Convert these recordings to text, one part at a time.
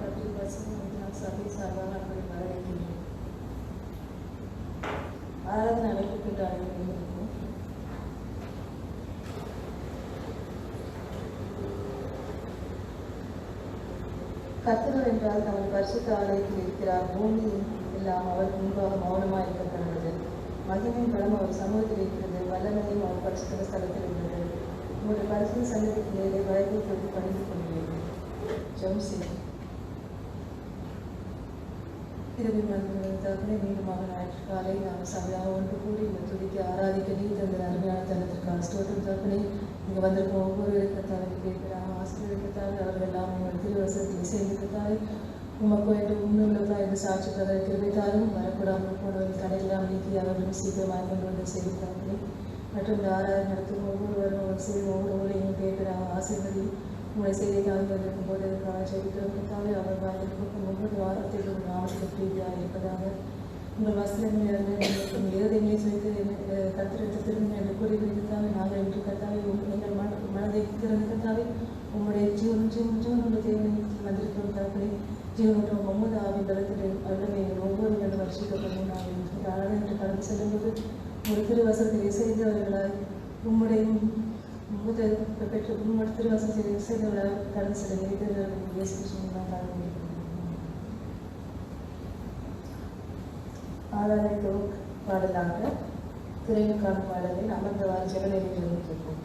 கற்று பசுமை சபை சார்பாக அப்படி வரவேற்கின்றோம். ஆராதனை அழைப்புக்கின்ற அனைவரும் இருக்கும். கர்த்தர் என்றால் தமது பரிசுத்த ஆலயத்தில் இருக்கிறார். பூமி எல்லாம் அவருக்கு முன்பாக மௌனமாக இருக்க கடந்தது. மகிமையின் பலம் அவர் சமூகத்தில் இருக்கிறது. வல்லமையும் அவர் பரிசுத்த ஸ்தலத்தில் இருந்தது. உங்களுடைய பரிசுத்த சன்னதிக்கு மேலே வயதை தொட்டு பணிந்து கொள்கிறேன். ஜம்சி இரவு தகவலை மீண்டுமாக ஞாயிற்று காலை நாம் சபையாக ஒன்று கூடி இந்த துதிக்கு ஆராதிக்க நீ தந்த அருமையான தனத்திற்கான ஸ்தோத்திரம் தகவலை இங்கே வந்திருக்கும் ஒவ்வொரு இலக்கத்தாவையும் கேட்கிறாங்க. ஆசிரியர் இலக்கத்தாவை அவர்கள் எல்லாம் உங்கள் திருவசத்தில் சேர்ந்திருக்கத்தாவை உமக்கு என்று உண்மையுள்ளதா என்று சாட்சி பிரதர் கிருபைத்தாலும் வரக்கூடாமல் போனவர்கள் தடையெல்லாம் நீக்கி அவர்களும் சீக்கிரமாக கொண்டு வந்து செய்திருக்காங்களே மற்றும் இந்த ஆராதனை நடத்தும் ஒவ்வொருவரும் ஒரு செய்யும் ஒவ்வொருவரையும் கேட்கிறாங்க. ஆசிரியர் உங்களை செய்திக்காக வந்திருக்கும் போது அதற்காக செய்திருக்கிறதாவே அவர் வாழ்ந்திருக்கும் ஒவ்வொரு வாரத்திலும் நாமத்துக்கு பிரீதியாக இருப்பதாக உங்கள் வசனங்கள் இருந்து இருதயங்களை சுவைத்து கத்திரத்து திரும்ப என்று கூறியிருந்தாவே நாங்கள் என்று கத்தாவே எங்கள் மனதை திறந்திருந்தாவே உங்களுடைய ஜீவனுடைய தேவனை வந்திருக்கிறோம் தரப்படி ஜீவனுடைய ஒவ்வொரு ஆவின் பலத்தில் அல்லவே ஒவ்வொரு நாள் வருஷிக்கப்படும் நாங்கள் ஆராதனை என்று கடந்து செல்லும்போது ஒரு திருவசனத்தை செய்தவர்களாய் உம்முடைய பெற்று உம்மோட திருவசனத்தை செய்தவர்களாக கடந்து செல்ல ஆராதனை பாடலாக திரைக்கான பாடலை அமர்ந்தவாறு ஜெகநிலையிலிருந்து கேட்போம்.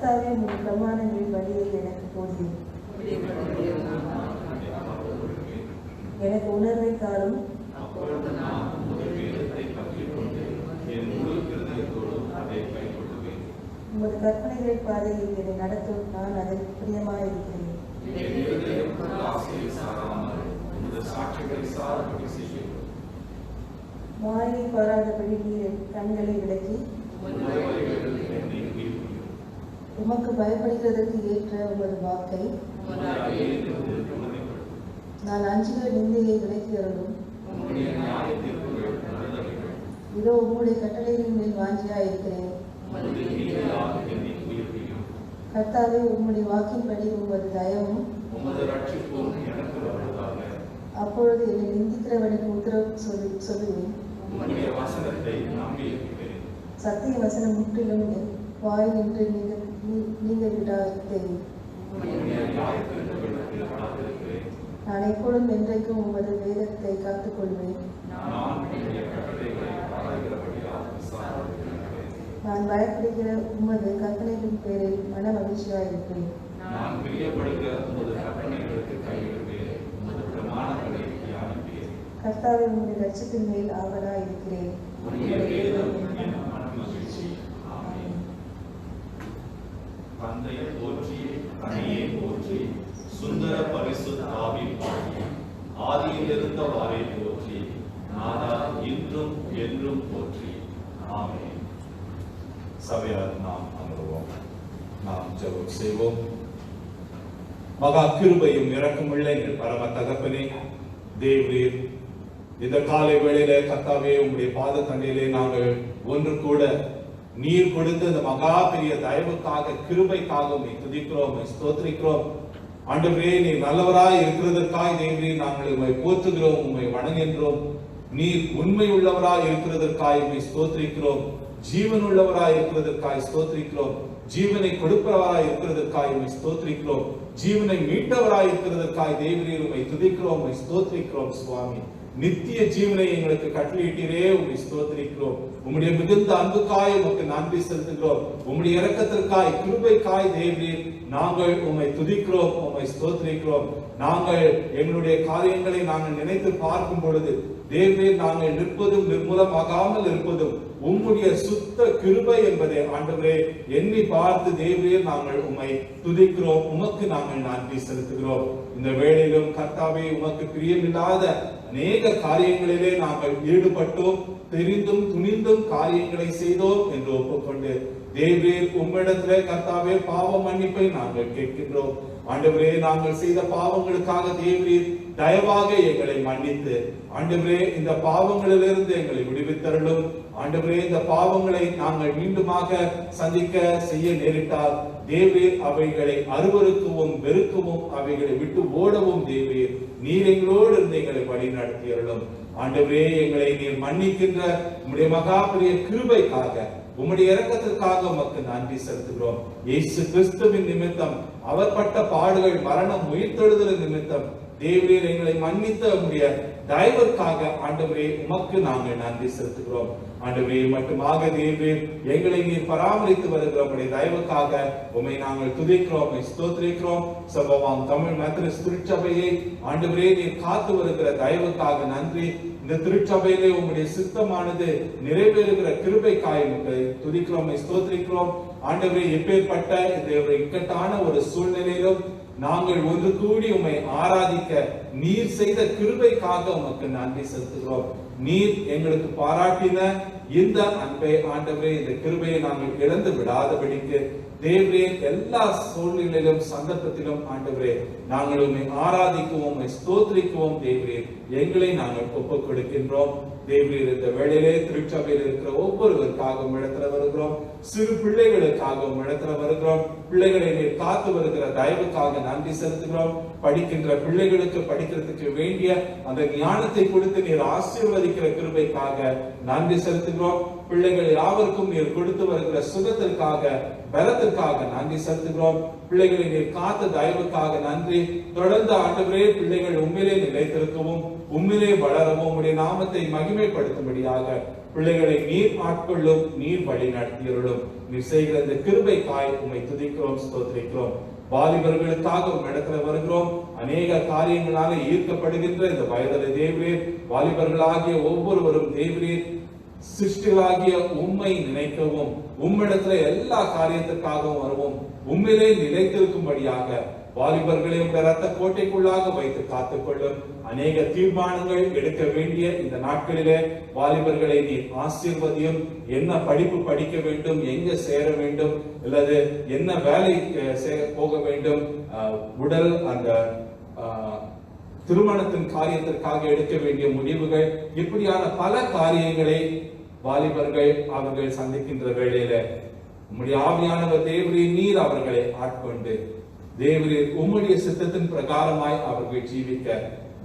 கர்த்தாவே உங்கள் பிரமாணங்களின் வழியை எனக்கு போதியும். எனக்கு உணர்வை தாரும். உமது கற்பனைகளை பாதையில் என்னை நடத்தும். நான் அதில் பிரியமாயிருக்கிறேன். மாயை பாராதபடி நீர் கண்களை விளக்கி உமக்கு பயப்படுகிறதற்கு ஏற்ற உமது வாக்கை நான் அஞ்சுகிற நிந்தையை விலக்கி அருளும். இதோ உம்முடைய கட்டளைகளின் மேல் வாஞ்சியாயிருக்கிறேன். கர்த்தாவே உம்முடைய வாக்கின்படி உமது தயவும் அப்பொழுது என்னை நிந்திக்கிறவனுக்கு உத்தரவு சொல்லுவேன். சத்திய வசனம் முற்றிலும் என் வாய் நின்று நீங்க விடாதேன். நான் எப்பொழுதும் என்றைக்கும் உமது வேதத்தை காத்துக்கொள்வேன். நான் பயப்படுகிற உமது கற்பனைகளின் பேரில் மன மகிழ்ச்சியாயிருப்பேன். கர்த்தாவே உமது லட்சத்தின் மேல் ஆவலாயிருக்கிறேன். தந்தையை போற்றி, தனியை போற்றி, சுந்தர பரிசுத்தாவி போற்றி, ஆதியில் இருந்தவாறே போற்றி, நாதா இன்றும் என்றும் போற்றி. ஆமென். சபையார் நாம் அமருவோம். நாம் ஜெபம் செய்வோம். மகா கிருபையும் இரக்கமுள்ள எங்கள் பரம தகப்பனே, தேவரீர் இந்த காலை வேளையில கர்த்தாவே உம்முடைய பாத தண்டையிலே நாங்கள் ஒன்று கூட நீர் கொடுத்த இந்த மகா பெரிய தயவுக்காக கிருபைக்காக உம்மை துதிக்கிறோம், உம்மை ஸ்தோத்திரிக்கிறோம். ஆண்டவரே நீர் நல்லவராய் இருக்கிறதற்காய் தேவரே நாங்கள் உம்மை போற்றுகிறோம், உம்மை வணங்குகின்றோம். நீர் உண்மை உள்ளவராய் இருக்கிறதற்காய் உம்மை ஸ்தோத்திரிக்கிறோம். ஜீவன் உள்ளவராய் இருக்கிறதற்காய் ஸ்தோத்திரிக்கிறோம். ஜீவனை கொடுப்பவராய் இருக்கிறதற்காய் உம்மை ஸ்தோத்திரிக்கிறோம். ஜீவனை மீட்டவராய் இருக்கிறதற்காய் தேவரே உம்மை துதிக்கிறோம், உம்மை ஸ்தோத்திரிக்கிறோம். சுவாமி நித்திய ஜீவனை எங்களுக்கு கட்டளையிட்டீரே, உம்மை ஸ்தோத்திரிக்கிறோம். உம்முடைய மிகுந்த அன்புக்காய் உமக்கு நன்றி செலுத்துகிறோம். உம்முடைய இரக்கத்திற்காய் கிருபைக்காய் தேவரீர் நாங்கள் உம்மை துதிக்கிறோம், உம்மை ஸ்தோத்திரிக்கிறோம். நாங்கள் எங்களுடைய காரியங்களை நாங்கள் நினைத்து பார்க்கும் பொழுது தேவரீர் நாங்கள் நிற்பதும் நிர்மூலமாகாமல் இருப்பதும் உம்முடைய சுத்த கிருபை என்பதை ஆண்டவரே எண்ணி பார்த்து தேவரீர் நாங்கள் உம்மை துதிக்கிறோம், உமக்கு நாங்கள் நன்றி செலுத்துகிறோம். இந்த வேளையிலும் கர்த்தாவே உமக்கு பிரியமில்லாத அநேக காரியங்களிலே நாங்கள் ஈடுபட்டோம், தெரிந்தும் துணிந்தும் காரியங்களை செய்தோம் என்று ஒப்புக்கொண்டு தேவரீர் உம்மிடத்திலே கர்த்தாவே பாவ மன்னிப்பை நாங்கள் கேட்கின்றோம். ஆண்டவரே நாங்கள் செய்த பாவங்களுக்காக தேவரீர் தயவாக எங்களை மன்னித்து ஆண்டவரே இந்த பாவங்களிலிருந்து எங்களை விடுவித்தருளும். ஆண்டவரே இந்த பாவங்களை நாங்கள் மீண்டுமாக சந்திக்க செய்ய நேரிட்டால் தேவரீர் அவைகளை அருவருக்கவும் வெறுக்கவும் அவைகளை விட்டு ஓடவும் தேவரீர் நீர் எங்களோடு இருந்து எங்களை வழி நடத்தியருளும். ஆண்டவரே எங்களை நீர் மன்னிக்கின்ற உம்முடைய மகா பெரிய கிருபைக்காக உம்முடைய இரக்கத்திற்காக உமக்கு நன்றி செலுத்துகிறோம். இயேசு கிறிஸ்துவின் நிமித்தம் அவர் பட்ட பாடுகள் மரணம் உயிர்த்தெழுதல் நிமித்தம் தேவரீர் எங்களை மன்னித்த உம்முடைய தயவுக்காக ஆண்டவரே உமக்கு நாங்கள் நன்றி செலுத்துகிறோம். ஆண்டவரே மட்டுமாக தேவரீர் எங்களை நீர் பராமரித்து வருகிற உம்முடைய தயவுக்காக உம்மை நாங்கள் துதிக்கிறோம், உம்மை ஸ்தோத்திரிக்கிறோம். சபவாம் தமிழ் மெத்தடிஸ்ட் திருச்சபையை ஆண்டவரே நீர் காத்து வருகிற தயவுக்காக நன்றி. இந்த திருச்சபையிலே உம்முடைய சித்தமானது நிறைவேறுகிற கிருபைக்காய் உம்மை துதிக்கிறோம், உம்மை ஸ்தோத்திரிக்கிறோம். ஆண்டவரே எப்பேற்பட்ட இந்த இக்கட்டான ஒரு சூழ்நிலையிலும் நாங்கள் ஒன்று கூடி உம்மை ஆராதிக்க நீர் செய்த கிருபைக்காக உமக்கு நன்றி செலுத்துகிறோம். நீர் எங்களுக்கு பாராட்டின இந்த அன்பை ஆண்டவரே இந்த கிருபையை நாங்கள் இழந்து விடாதபடிக்கு தேவரே எல்லா சூழ்நிலையிலும் சந்தர்ப்பத்திலும் ஆண்டவரே நாங்கள் உம்மை ஆராதிக்கவும் உம்மை ஸ்தோத்திரிக்கவும் தேவரே எங்களை நாங்கள் ஒப்புக் கொடுக்கின்றோம். தேவரீர் இந்த வேளையிலே திருச்சபையில் இருக்கிற ஒவ்வொருவருக்காகவும் இடத்துல வருகிறோம், சிறு பிள்ளைகளுக்காகவும் இடத்துல வருகிறோம். பிள்ளைகளை நீர் காத்து வருகிற தயவுக்காக நன்றி செலுத்துகிறோம். படிக்கின்ற பிள்ளைகளுக்கு படிக்கிறதுக்கு வேண்டிய அந்த ஞானத்தை கொடுத்து நீர் ஆசீர்வதிக்கிற கிருபைக்காக நன்றி செலுத்துகிறோம். பிள்ளைகள் யாவருக்கும் நீர் கொடுத்து வருகிற சுகத்திற்காக, பலத்திற்காக நன்றி செலுத்துகிறோம். பிள்ளைகளை நீர் காத்த தயவுக்காக நன்றி. தொடர்ந்து ஆண்டவரே பிள்ளைகள் உண்மையிலே நிலைத்திருக்கவும், உண்மையிலே வளரவும், உடைய நாமத்தை மகிமைப்படுத்தும்படியாக பிள்ளைகளை நீர் ஆட்கொள்ளும், நீர் வழி நடத்தியருளும். நீர் செய்கிற இந்த கிருபைக்காய் உம்மை துதிக்கிறோம், ஸ்தோத்திரிக்கிறோம். வாலிபர்களுக்காக உம் இடத்துல வருகிறோம். அநேக காரியங்களால ஈர்க்கப்படுகின்ற இந்த வயதில தேவரீர், வாலிபர்களாகிய ஒவ்வொருவரும் தேவரீர் சிருஷ்டிகளாகிய உம்மை நினைக்கவும், உம்மிடத்துல எல்லா காரியத்திற்காகவும் வருவோம். உண்மையிலே நிலைத்திருக்கும்படியாக வாலிபர்களை உடைய ரத்த கோட்டைக்குள்ளாக வைத்து காத்துக்கொள்ளும். அநேக தீர்மானங்கள் எடுக்க வேண்டிய இந்த நாட்களிலே வாலிபர்களை நீ ஆசீர்வதியும். என்ன படிப்பு படிக்க வேண்டும், எங்க சேர வேண்டும், அல்லது என்ன வேலை போக வேண்டும், உடல் அந்த திருமணத்தின் காரியத்திற்காக எடுக்க வேண்டிய முடிவுகள், இப்படியான பல காரியங்களை வாலிபர்கள் அவர்கள் சந்திக்கின்ற வேளையில உம்முடைய ஆவியானவர் தேவரீர் நீர் அவர்களை ஆட்கொண்டு தேவரீர் உம்முடைய சித்தத்தின் பிரகாரமாய் அவர்கள் ஜீவிக்க,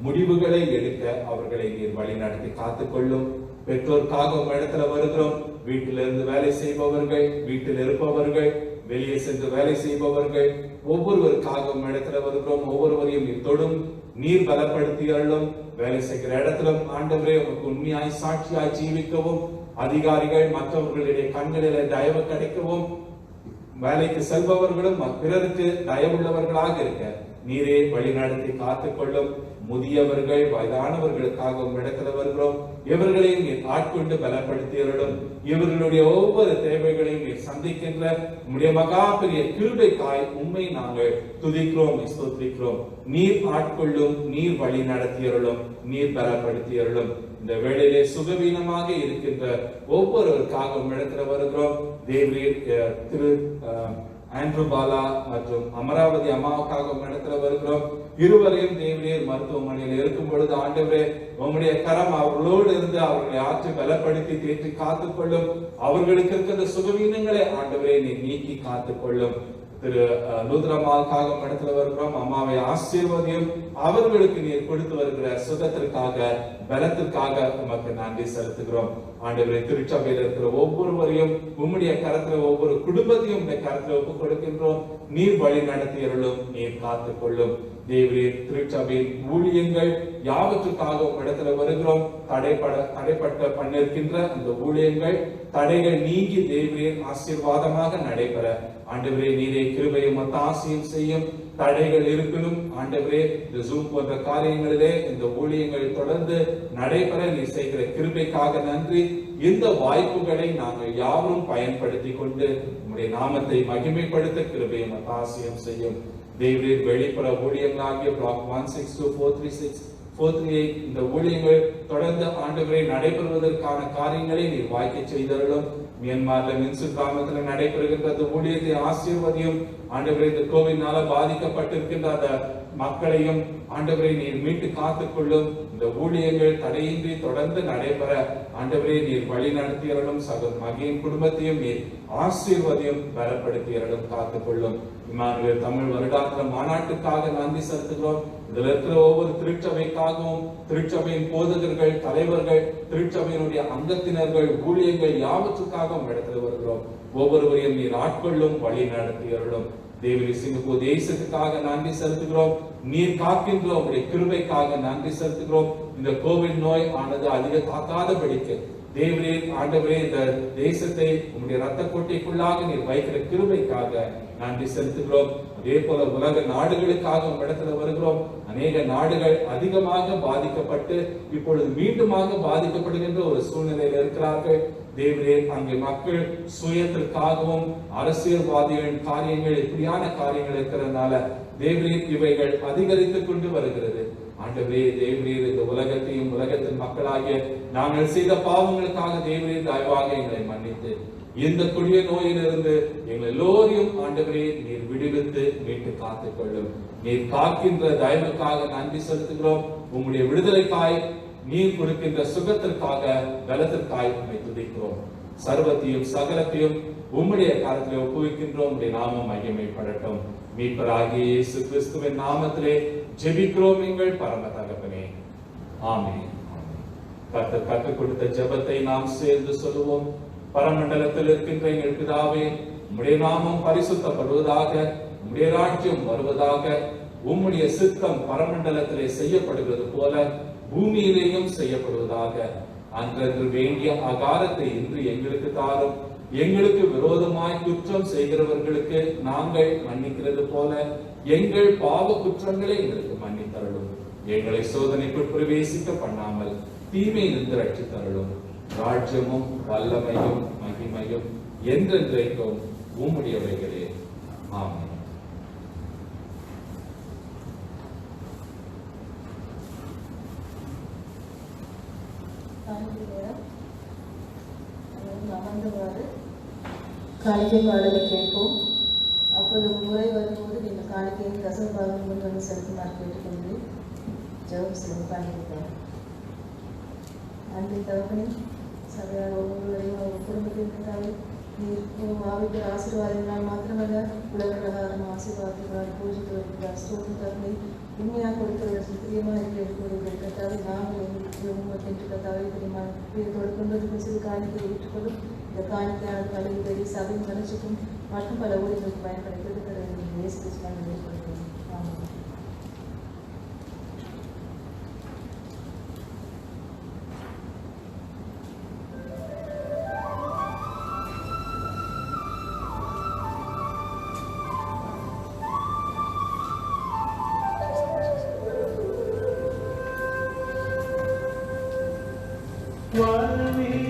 முடிவுகளை எடுக்க அவர்களை நீர் வழி நடத்தி காத்துக்கொள்ளும். பெற்றோருக்காக உங்க இடத்துல வருகிறோம். வீட்டிலிருந்து வேலை செய்பவர்கள், வீட்டில் இருப்பவர்கள், வெளியே சென்று வேலை செய்பவர்கள், ஒவ்வொருவருக்காக உங்க இடத்துல வருகிறோம். ஒவ்வொருவரையும் நீர் தொடும், நீர் பலப்படுத்தியருளும். வேலை செய்கிற இடத்திலும் ஆண்டவரே உங்களுக்கு உண்மையாய் சாட்சியாய் ஜீவிக்கவும், அதிகாரிகள் மற்றவர்களுடைய கண்களிலே தயவு கிடைக்கவும், வேலைக்கு செல்பவர்களும் பிறருக்கு தயவுள்ளவர்களாக இருக்க நீரே வழி நடத்தி காத்துக்கொள்ளும். முதியவர்கள், வயதானவர்களுக்காக இடத்துல வருகிறோம். இவர்களையும் நீர் ஆட்கொண்டு பலப்படுத்தியருளும். இவர்களுடைய ஒவ்வொரு தேவைகளையும் நீர் சந்திக்கின்ற உம்முடைய மகா பெரிய கிருபைக்காய் உம்மை நாங்கள் துதிக்கிறோம், ஸ்தோத்திரிக்கிறோம். நீர் ஆட்கொள்ளும், நீர் வழி நடத்தியருளும், நீர் பலப்படுத்தியருளும். இந்த வேளையிலே சுகவீனமாக இருக்கின்ற ஒவ்வொருவருக்காக இடத்துல வருகிறோம். தேவரீர் திரு ஆண்ட்ரூ பாலா மற்றும் அமராவதி அம்மாவுக்காக இடத்துல வருகிறோம். இருவரையும் தேவரீர் மருத்துவமனையில் இருக்கும் பொழுது ஆண்டவரே உம்முடைய கரம் அவர்களோடு இருந்து அவர்களை ஆற்றி பலப்படுத்தி தேற்றி காத்துக்கொள்ளும். அவர்களுக்கு இருக்கிற சுகவீனங்களை ஆண்டவரே நீ நீக்கி காத்துக்கொள்ளும். திரு லூத்ரமாவுக்காக இடத்துல வருகிறோம். அம்மாவை ஆசீர்வதியும். அவர்களுக்கு நீர் கொடுத்து வருகிற சுகத்திற்காக, பலத்திற்காக உமக்கு நன்றி செலுத்துகிறோம். ஆண்டவரை திருச்சபையில் இருக்கிற ஒவ்வொருவரையும் உம்முடைய கரத்துல, ஒவ்வொரு குடும்பத்தையும் உடைய கரத்துல ஒப்புக் கொடுக்கின்றோம். நீர் வழி நடத்தியருளும், நீர் காத்துக்கொள்ளும். தேவரீர் திருச்சபையின் ஊழியங்கள் யாவற்றுக்காக இடத்துல வருகிறோம். தடைப்பட்ட பண்ணிருக்கின்ற அந்த ஊழியங்கள் தடைகள் நீங்கி தேவரீர் ஆசீர்வாதமாக நடைபெற ஆண்டவரே நீரே கிருபையும் ஒத்தாசையும் செய்யும். தடைகள் இருப்பினும் ஆண்டவரே இந்த ஜூம் போன்ற காரியங்களிலே இந்த ஊழியங்கள் தொடர்ந்து நடைபெற நீ செய்கிற கிருபைக்காக நன்றி. இந்த வாய்ப்புகளை நாங்கள் யாரும் பயன்படுத்தி கொண்டு உம்முடைய நாமத்தை மகிமைப்படுத்த கிருபையும் ஒத்தாசையும் செய்யும். தேவரீர் வெளிப்புற ஊழியங்களாகிய பிளாக் 162, 436, 438 இந்த ஊழியங்கள் தொடர்ந்து ஆண்டவரை நடைபெறுவதற்கான காரியங்களை நீர் வாய்க்க செய்தருளும். மியான்மர்ல மின்சு கிராமத்துல நடைபெறுகின்ற அந்த ஊழியத்தை ஆசீர்வதியும். ஆண்டவரை இந்த கோவிட்னால பாதிக்கப்பட்டிருக்கின்ற அந்த மக்களையும் ஆண்டவரை நீர் மீட்டு காத்துக்கொள்ளும். இந்த ஊழியங்கள் தடையின்றி தொடர்ந்து நடைபெற ஆண்டவரை நீர் வழி நடத்தியருளும். சகோதர மகியின் குடும்பத்தையும் நீர் ஆசீர்வதியும், பலப்படுத்தியருளும், காத்துக்கொள்ளும். இம்மானுவேல் தமிழ் வருடாந்திர மாநாட்டுக்காக நன்றி செலுத்துகிறோம். இதுல இருக்கிற ஒவ்வொரு திருச்சபைக்காகவும், திருச்சபையின் போதகர்கள், தலைவர்கள், திருச்சபையினுடைய அங்கத்தினர்கள், ஊழியர்கள் யாவற்றுக்காகவும் இடத்துல வருகிறோம். ஒவ்வொருவரையும் நீர் ஆட்கொள்ளும், வழி நடத்தியருளும். தேவரி சிங்கப்பூர் தேசத்துக்காக நன்றி செலுத்துகிறோம். நீர் காக்கின்ற உங்களுடைய கிருபைக்காக நன்றி செலுத்துகிறோம். இந்த கோவிட் நோய் ஆனது அதிக தாக்காதபடிக்கு தேவரீர் ஆண்டவரே இந்த தேசத்தை உங்களுடைய ரத்த கோட்டைக்குள்ளாக நீர் வைக்கிற கிருபைக்காக நன்றி செலுத்துகிறோம். அதே போல உலக நாடுகளுக்காக இடத்துல வருகிறோம். அநேக நாடுகள் அதிகமாக பாதிக்கப்பட்டு இப்பொழுது மீண்டுமாக பாதிக்கப்படுகின்ற ஒரு சூழ்நிலையில் இருக்கிறார்கள். தேவரே அங்கே மக்கள் சுயத்திற்காகவும் அரசியல்வாதிகளின் காரியங்கள் இப்படியான காரியங்கள் இருக்கிறதுனால தேவரீர் இவைகள் அதிகரித்துக் கொண்டு வருகிறது. ஆண்டவரே தேவரீர் இந்த உலகத்தையும் உலகத்தின் மக்களாகிய நாங்கள் செய்த பாவங்களுக்காக தேவரீர் தயவாக எங்களை மன்னித்து இந்த கொடிய நோயிலிருந்து எங்கள் எல்லோரையும் ஆண்டவரே நீர் விடுவித்து மீட்டு காத்துக்கொள்ளும். நீர் காக்கின்ற தயவுக்காக நன்றி செலுத்துகிறோம். உங்களுடைய விடுதலைக்காய் நீர் கொடுக்கின்ற சுகத்திற்காக பலத்திற்காய் உம்மை துதிக்கிறோம். சர்வத்தையும் சகலத்தையும் உம்முடைய கரத்திலே ஒப்புவிக்கின்றோம். உம்முடைய நாமம் மகிமைப்படட்டும். மீட்பராகிய இயேசு கிறிஸ்துவின் நாமத்திலே ஜெபிக்கிறோம் எங்கள் பரம தகப்பனே, ஆமென். கர்த்தர் கற்றுக் கொடுத்த ஜெபத்தை நாம் சேர்ந்து சொல்லுவோம். பரமண்டலத்தில் இருக்கின்ற எங்கள் பிதாவே, உம்முடைய நாமம் பரிசுத்தப்படுவதாக, உம்முடைய ராஜ்யம் வருவதாக, உம்முடைய சித்தம் பரமண்டலத்திலே செய்யப்படுவது போல பூமியிலேயும் செய்யப்படுவதாக. அன்றன்று வேண்டிய ஆகாரத்தை இன்று எங்களுக்கு தாரும். எங்களுக்கு விரோதமாய் குற்றம் செய்கிறவர்களுக்கு நாங்கள் மன்னிக்கிறது போல எங்கள் பாவ குற்றங்களை எங்களுக்கு மன்னித்தருளும். எங்களை சோதனைக்குள் பிரவேசிக்க பண்ணாமல் தீமையிலிருந்து ரட்சித்தருளும். ராஜ்யமும் வல்லமையும் மகிமையும் என்றென்றைக்கும் உம்முடையவைகளே. ஆமென். அமர்ந்தவாறு காணிக்கை பாடலை கேட்போம். அப்போது முறை வரும்போது நீங்கள் காணிக்கையின் தசமபாகம் முன் வந்து செலுத்துமாறு கேட்டுக்கொள்கிறேன். ஜெபம் செய்யும் காணிக்கைக்காக. அன்பின் தகப்பனே, சபையார் ஒவ்வொருவரையும் அவர் குடும்பத்திற்காக நீர் ஆவிக்கு ஆசீர்வாதங்களால் மாத்திரமல்ல உலக பிரகாரம் ஆசீர்வாதங்களால் பூஜித்து வருகிறார். ஸ்தோத்திரம் தகப்பனே, உண்மையாக கொடுக்கிறவர்கள் பிரியமாக இருக்கிறவர்கள் கத்தாவை நாங்கள் எங்களுக்கு உண்மைக்கு கத்தாவை பிரியமாக பிரியத்தோடு கொண்டதுக்கு சிறு காணிக்கை ஏற்றுக்கொள்ளும். இந்த காணிக்கையான கல்வி பெரிய சபை வளர்ச்சிக்கும் மற்றும் பல ஊழியர்களுக்கு பயன்படுத்தி இயேசு கிறிஸ்துவால் வெளிப்படுத்தும். ஆமாம். Thank you.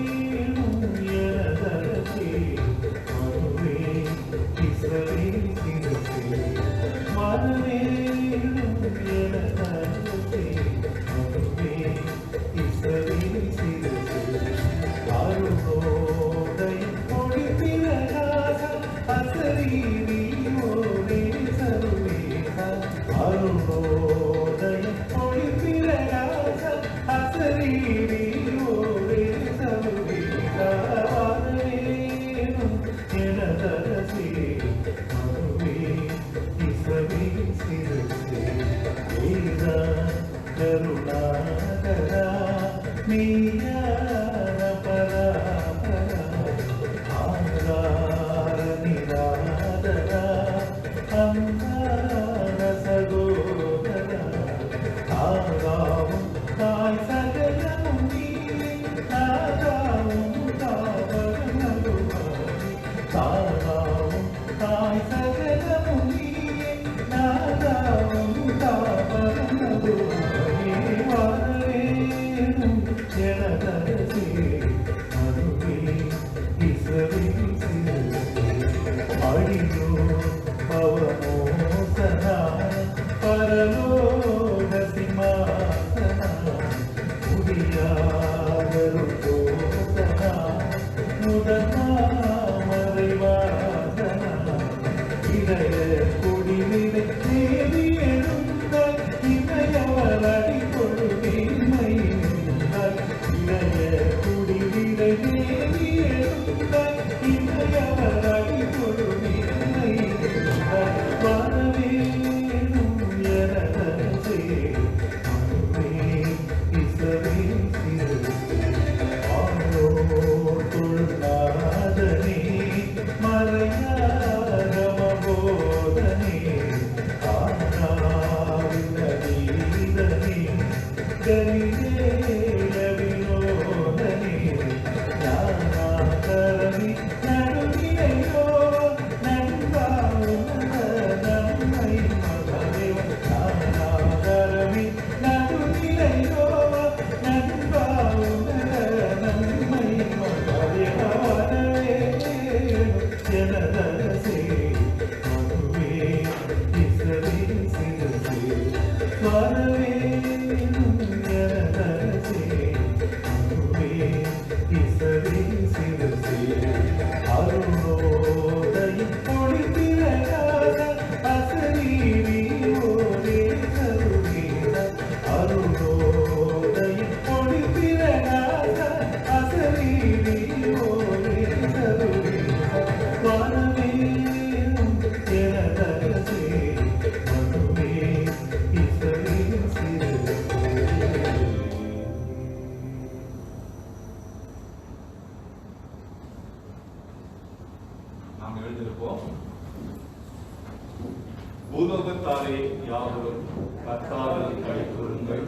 குடும்பத்தாரே யாவரும் கர்த்தாவில் களிகூருங்கள்,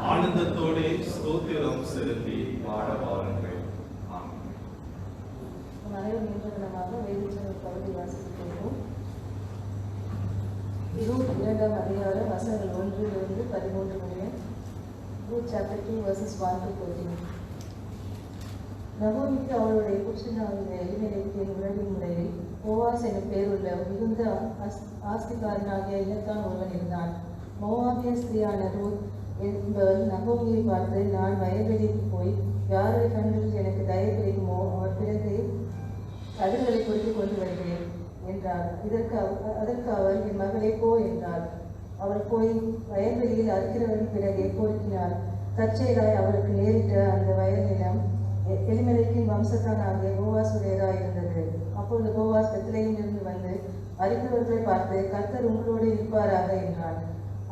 ஆனந்தத்தோடே ஸ்தோத்திரம் செலுத்தி வாழ வாருங்கள். ஆமென். அனைவரும் இன்றைய வேதிச்சல் பகுதி வாசிக்கிறோம். 22ஆம் அதிகாரம் வசனங்கள் 1 to 13 முடிய. Ruth chapter 2 verses 1 to 14. நகோமிக்கு அவளுடைய புருஷனாகிய எலிமெலேக்கின் உறவின் முறையில் போவாஸ் எனும் பேருள்ள மிகுந்த ஆஸ்திகாரனாகிய இல்லத்தான் ஒருவன் இருந்தான். மோவாபிய ஸ்திரியான ரூத் என்பவள் நகோமியை பார்த்து, நான் வயல்வெளிக்கு போய் யாருடைய கண்களில் எனக்கு தயவு கிடைக்குமோ அவர் பிறகு கதிர்களை பொறுத்து கொண்டு வருகிறேன் என்றார். அதற்கு அவள், என் மகளே போ என்றாள். அவள் போய் வயல்வெளியில் அறுக்கிறவரின் பிறகே பொறுக்கினார். தற்செயலாய் அவளுக்கு நேரிட்ட அந்த வயல் நிலம் எலிமெலேக்கின் வம்சத்தானாகிய போவாசுடையதாய் இருந்தது. அப்பொழுது போவாஸ் பெத்லெகேமிலிருந்து வந்து அறுக்கிறவர்களை பார்த்து, கர்த்தர் உங்களோடு இருப்பாராக என்றான்.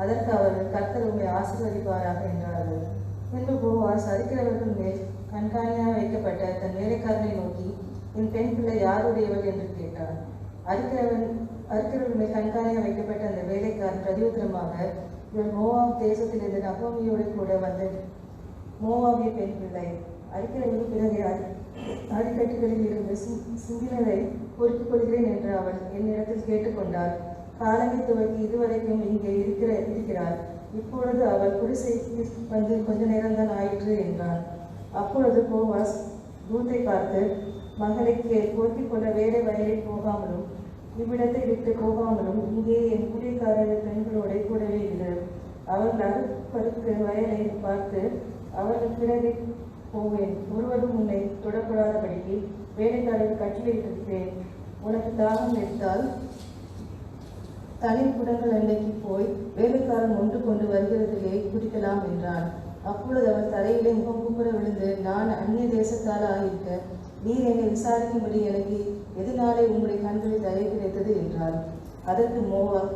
அதற்கு அவர்கள், கர்த்தர் உங்களை ஆசீர்வதிப்பாராக என்றார்கள். பின்பு போவாஸ் அறுக்கிறவர்கள் மேல் கண்காணியாக வைக்கப்பட்ட தன் வேலைக்காரனை நோக்கி, என் பெண் பிள்ளை யாருடையவள் என்று கேட்டார். அறுக்கிறவர்கள் மேல் கண்காணியாக வைக்கப்பட்ட அந்த வேலைக்காரன் பிரதியுத்தரமாக, இவள் மோவாப் தேசத்திலிருந்து நகோமியோடு கூட வந்த மோவாபிய பெண் பிள்ளை. அறுக்கிறவர்கள் பிறகு அரிக்கட்டுகளில் இருந்து சிங்கினரை பொறுக்கிக் கொள்கிறேன் என்று அவள் என்னிடத்தில் கேட்டுக்கொண்டாள். காலங்கை துவக்கி இதுவரைக்கும் இங்கே இருக்கிறாள். இப்பொழுது அவள் குடிசைக்கு வந்து கொஞ்ச நேரம்தான் ஆயிற்று என்றான். அப்பொழுது போவாஸ் ரூத்தை பார்த்து, மகளை பொறுக்கிக் கொள்ள வேறு வயலில் போகாமலும் இவ்விடத்தை விட்டு போகாமலும் இங்கே என் குடிக்காரர் பெண்களோட கூடவே இரு. அவர்கள் அறுப்பறுக்கு வயலை பார்த்து, அவர்கள் பிறகு போவேன். ஒருவரும் உன்னை தொடப்படாதபடிக்கு வேலைக்காரர்கள் கட்டளையிட்டிருக்கிறேன். உனக்கு தாகம் எடுத்தால் தனி குடங்கள் அன்னைக்கு போய் வேலைக்காரன் ஒன்று கொண்டு வருகிறதிலே குடிக்கலாம் என்றான். அப்பொழுது அவள் தரையிலே முகம் குப்புற விழுந்து, நான் அந்நிய தேசத்தால் ஆகியிருக்க நீர் என்னை விசாரிக்கும்படி எனக்கு எதனாலே உங்களுடைய கண்களில் தயவு கிடைத்தது என்றார். அதற்கு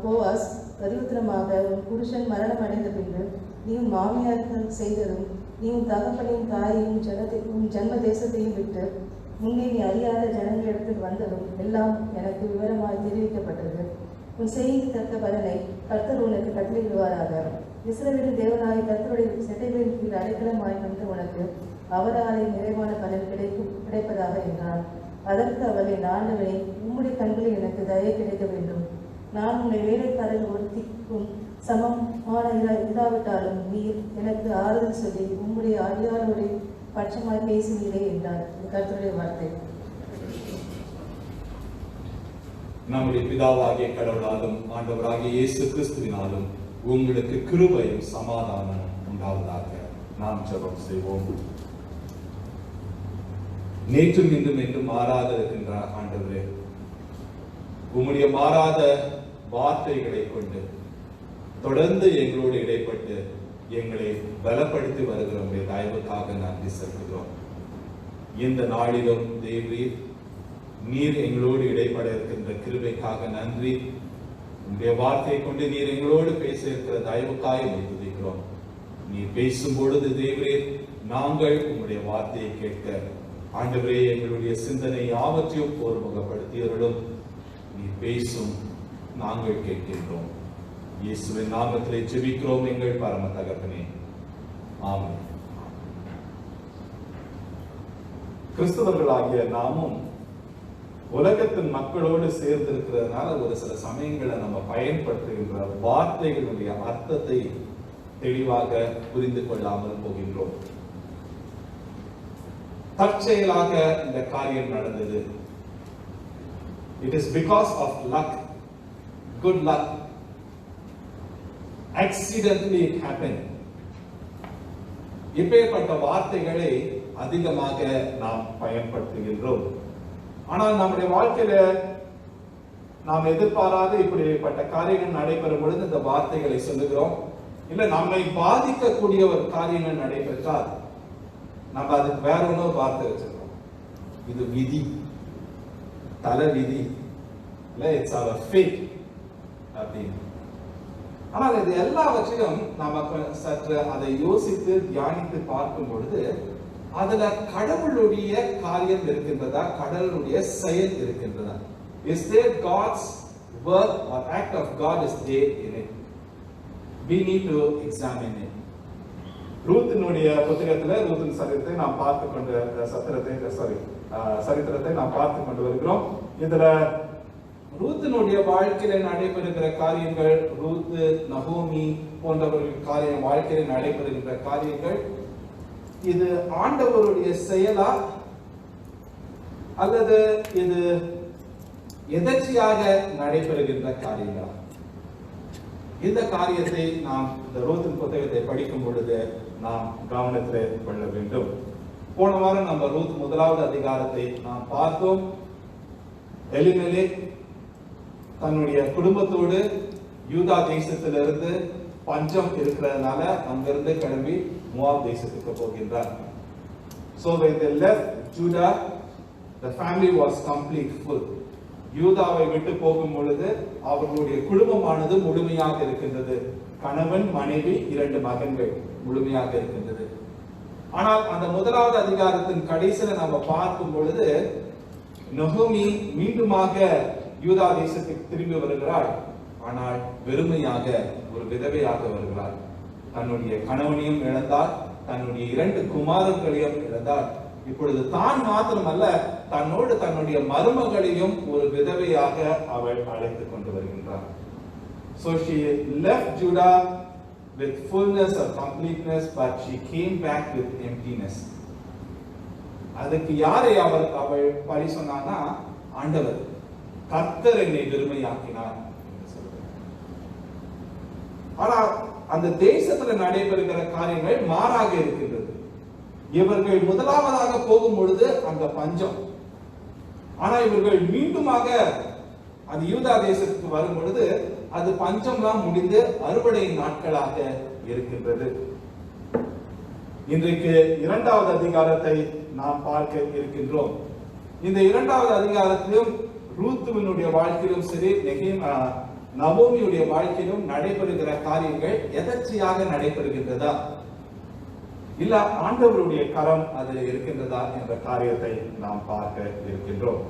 போவாஸ் பிரதியுத்தரமாக, உன் புருஷன் மரணம் அடைந்த பின்பு நீ உன் மாமியார்கள் செய்ததும் நீ உன் தகப்பனையும் தாயையும் உன் ஜன்ம தேசத்தையும் விட்டு முன்னே நீ அறியாத ஜனங்களிடத்தில் வந்ததும் எல்லாம் எனக்கு விவரமாய் தெரிவிக்கப்பட்டது. உன் செய்தி தக்க பலனை கர்த்தர் உனக்கு கட்டளையிடுவாராக. இஸ்ரவேலின் தேவனாய் கர்த்தருடைய செட்டைகளின் கீழ் அடைக்கலமாய் வந்த உனக்கு அவராலே நிறைவான பலன் கிடைப்பதாக என்றான். அதற்கு அவளை, ஆண்டவனே, உம்முடைய கண்களில் எனக்கு தயை கிடைக்க வேண்டும். நான் உன்னை வேலைக்காரர் ஒருத்திக்கும் சமமான இல்லாவிட்டாலும் நீர் எனக்கு ஆறுதல் சொல்லி உம்முடைய அடியாரோடைய பட்சமாய் பேசினீரே என்றார். கர்த்தருடைய வார்த்தை. நம்முடைய பிதாவாகிய கடவுளாலும் ஆண்டவராகிய இயேசு கிறிஸ்துவினாலும் உங்களுக்கு கிருபையும் சமாதானம் உண்டாவதாக. நாம் ஜெபம் செய்வோம். நேற்றும் இன்றும் என்றும் மாறாத இருக்கின்ற ஆண்டவரே, உம்முடைய மாறாத வார்த்தைகளை கொண்டு தொடர்ந்து எங்களோடு இடைப்பட்டு எங்களை பலப்படுத்தி வருகிற உடைய தயவுக்காக நன்றி செலுத்துகிறோம். இந்த நாளிலும் தேவரீர் நீர் எங்களோடு இடைப்பட இருக்கின்ற கிருபைக்காக நன்றி. உங்களுடைய வார்த்தையை கொண்டு நீர் எங்களோடு பேச இருக்கிற தயவுக்காக துதிக்கிறோம். நீர் பேசும் பொழுது தேவரீர் நாங்கள் உங்களுடைய வார்த்தையை கேட்க ஆண்டவரே எங்களுடைய சிந்தனை யாவற்றையும் ஒருமுகப்படுத்தியவர்களும் நீ பேசும் நாங்கள் கேட்கின்றோம். இயேசுவின் நாமத்திலே ஜெபிக்கிறோம் எங்கள் பரம தகப்பனே, ஆமென். கிறிஸ்தவர்களாகிய நாமும் உலகத்தின் மக்களோடு சேர்ந்திருக்கிறதுனால ஒரு சில சமயங்களை நம்ம பயன்படுத்துகின்ற வார்த்தைகளுடைய அர்த்தத்தை தெளிவாக புரிந்து கொள்ளாமல் போகின்றோம். தற்செயலாக இந்த காரியம் நடந்தது. It is because of luck, good luck. Accidentally it happened. இப்பேற்பட்ட வார்த்தைகளை அதிகமாக நாம் பயன்படுத்துகின்றோம். ஆனால் நம்முடைய வாழ்க்கையில நாம் எதிர்பாராத இப்படிப்பட்ட காரியங்கள் நடைபெறும் பொழுது இந்த வார்த்தைகளை சொல்லுகிறோம். இல்ல நம்மை பாதிக்கக்கூடிய ஒரு காரியங்கள் நடைபெற்றால் நம்ம அதுக்கு வேற ஒன்றும் வார்த்தை வச்சிருக்கோம். இது விதி, தலை விதி, இல்ல இட்ஸ் அவர் ஃபேட் அப்படின்னு. ஆனால் இது எல்லாவற்றையும் நாம சற்று அதை யோசித்து தியானித்து பார்க்கும் பொழுது அதுல கடவுளுடைய காரியம் இருக்கின்றதா, கடவுளுடைய செயல் இருக்கின்றதா? Is there God's work or act of God is there in it. We need to examine it. ரூத்தினுடைய புத்தகத்துல ரூத்தின் சரித்திரத்தை நாம் பார்த்து கொண்டு சரித்திரத்தை நாம் பார்த்து கொண்டு வருகிறோம். இதுல ரூத்தினுடைய வாழ்க்கையில நடைபெறுகிற காரியங்கள், ரூத்து, நகோமி போன்றவர்கள் வாழ்க்கையில நடைபெறுகின்ற காரியங்கள், இது ஆண்டவருடைய செயலா அல்லது இது எதர்ச்சியாக நடைபெறுகின்ற காரியங்களா? இந்த காரியத்தை நாம் இந்த ரூத்தின் புத்தகத்தை படிக்கும் பொழுது நாம் கவனத்தில் கொள்ள வேண்டும். போன வாரம் நம்ம ரூத் 1வது அதிகாரத்தை நாம் பார்த்தோம். எலிமெலேக் தன்னுடைய குடும்பத்தோடு யூதா தேசத்திலிருந்து பஞ்சம் இருக்கிறதுனால அங்கிருந்து கிளம்பி மோவாப் தேசத்துக்கு போகின்றார். So when they left Judah, the family was complete full. யூதாவை விட்டு போகும் பொழுது அவர்களுடைய குடும்பமானது முழுமையாக இருக்கின்றது. கணவன், மனைவி, 2 மகன்கள் முழுமையாக இருக்கின்றது. ஆனால் அந்த 1வது அதிகாரத்தின் கடைசியில நம்ம பார்க்கும் பொழுது நகோமி மீண்டுமாக யூதா தேசத்துக்கு திரும்பி வருகிறாள். ஆனால் வெறுமையாக ஒரு விதவையாக வருகிறார். தன்னுடைய கணவனையும் இழந்தார், தன்னுடைய 2 குமாரர்களையும் இழந்தார். இப்பொழுது தான் மாத்திரமல்ல, தன்னோடு தன்னுடைய மருமகளையும் ஒரு விதவையாக அவள் அழைத்துக் கொண்டு வருகின்றார். So she left Judah with fullness or completeness, but she came back with emptiness. அதுக்கு யாரை அவள் பழி சொன்னான்னா, ஆண்டவர், கர்த்தர் என்னை வெறுமையாக்கினார் என்று சொல்றார். ஆனால் அந்த தேசத்துல நடைபெறுகிற காரியங்கள் மாறாக இருக்கின்றது. இவர்கள் முதலாவதாக போகும் பொழுது அந்த பஞ்சம், ஆனா இவர்கள் மீண்டுமாக அந்த யூதா தேசத்துக்கு வரும் பொழுது அது பஞ்சம்லாம் முடிந்து அறுவடை நாட்களாக இருக்கின்றது. இன்றைக்கு 2வது அதிகாரத்தை நாம் பார்க்க இருக்கின்றோம். இந்த 2வது அதிகாரத்திலும் ரூத்துவினுடைய வாழ்க்கையிலும் சரி, நகோமியுடைய வாழ்க்கையிலும் நடைபெறுகிற காரியங்கள் எதர்ச்சியாக நடைபெறுகின்றதா, இல்ல ஆண்டவருடைய கரம் அதில் இருக்கின்றதா என்ற காரியத்தை நாம் பார்க்க இருக்கின்றோம்.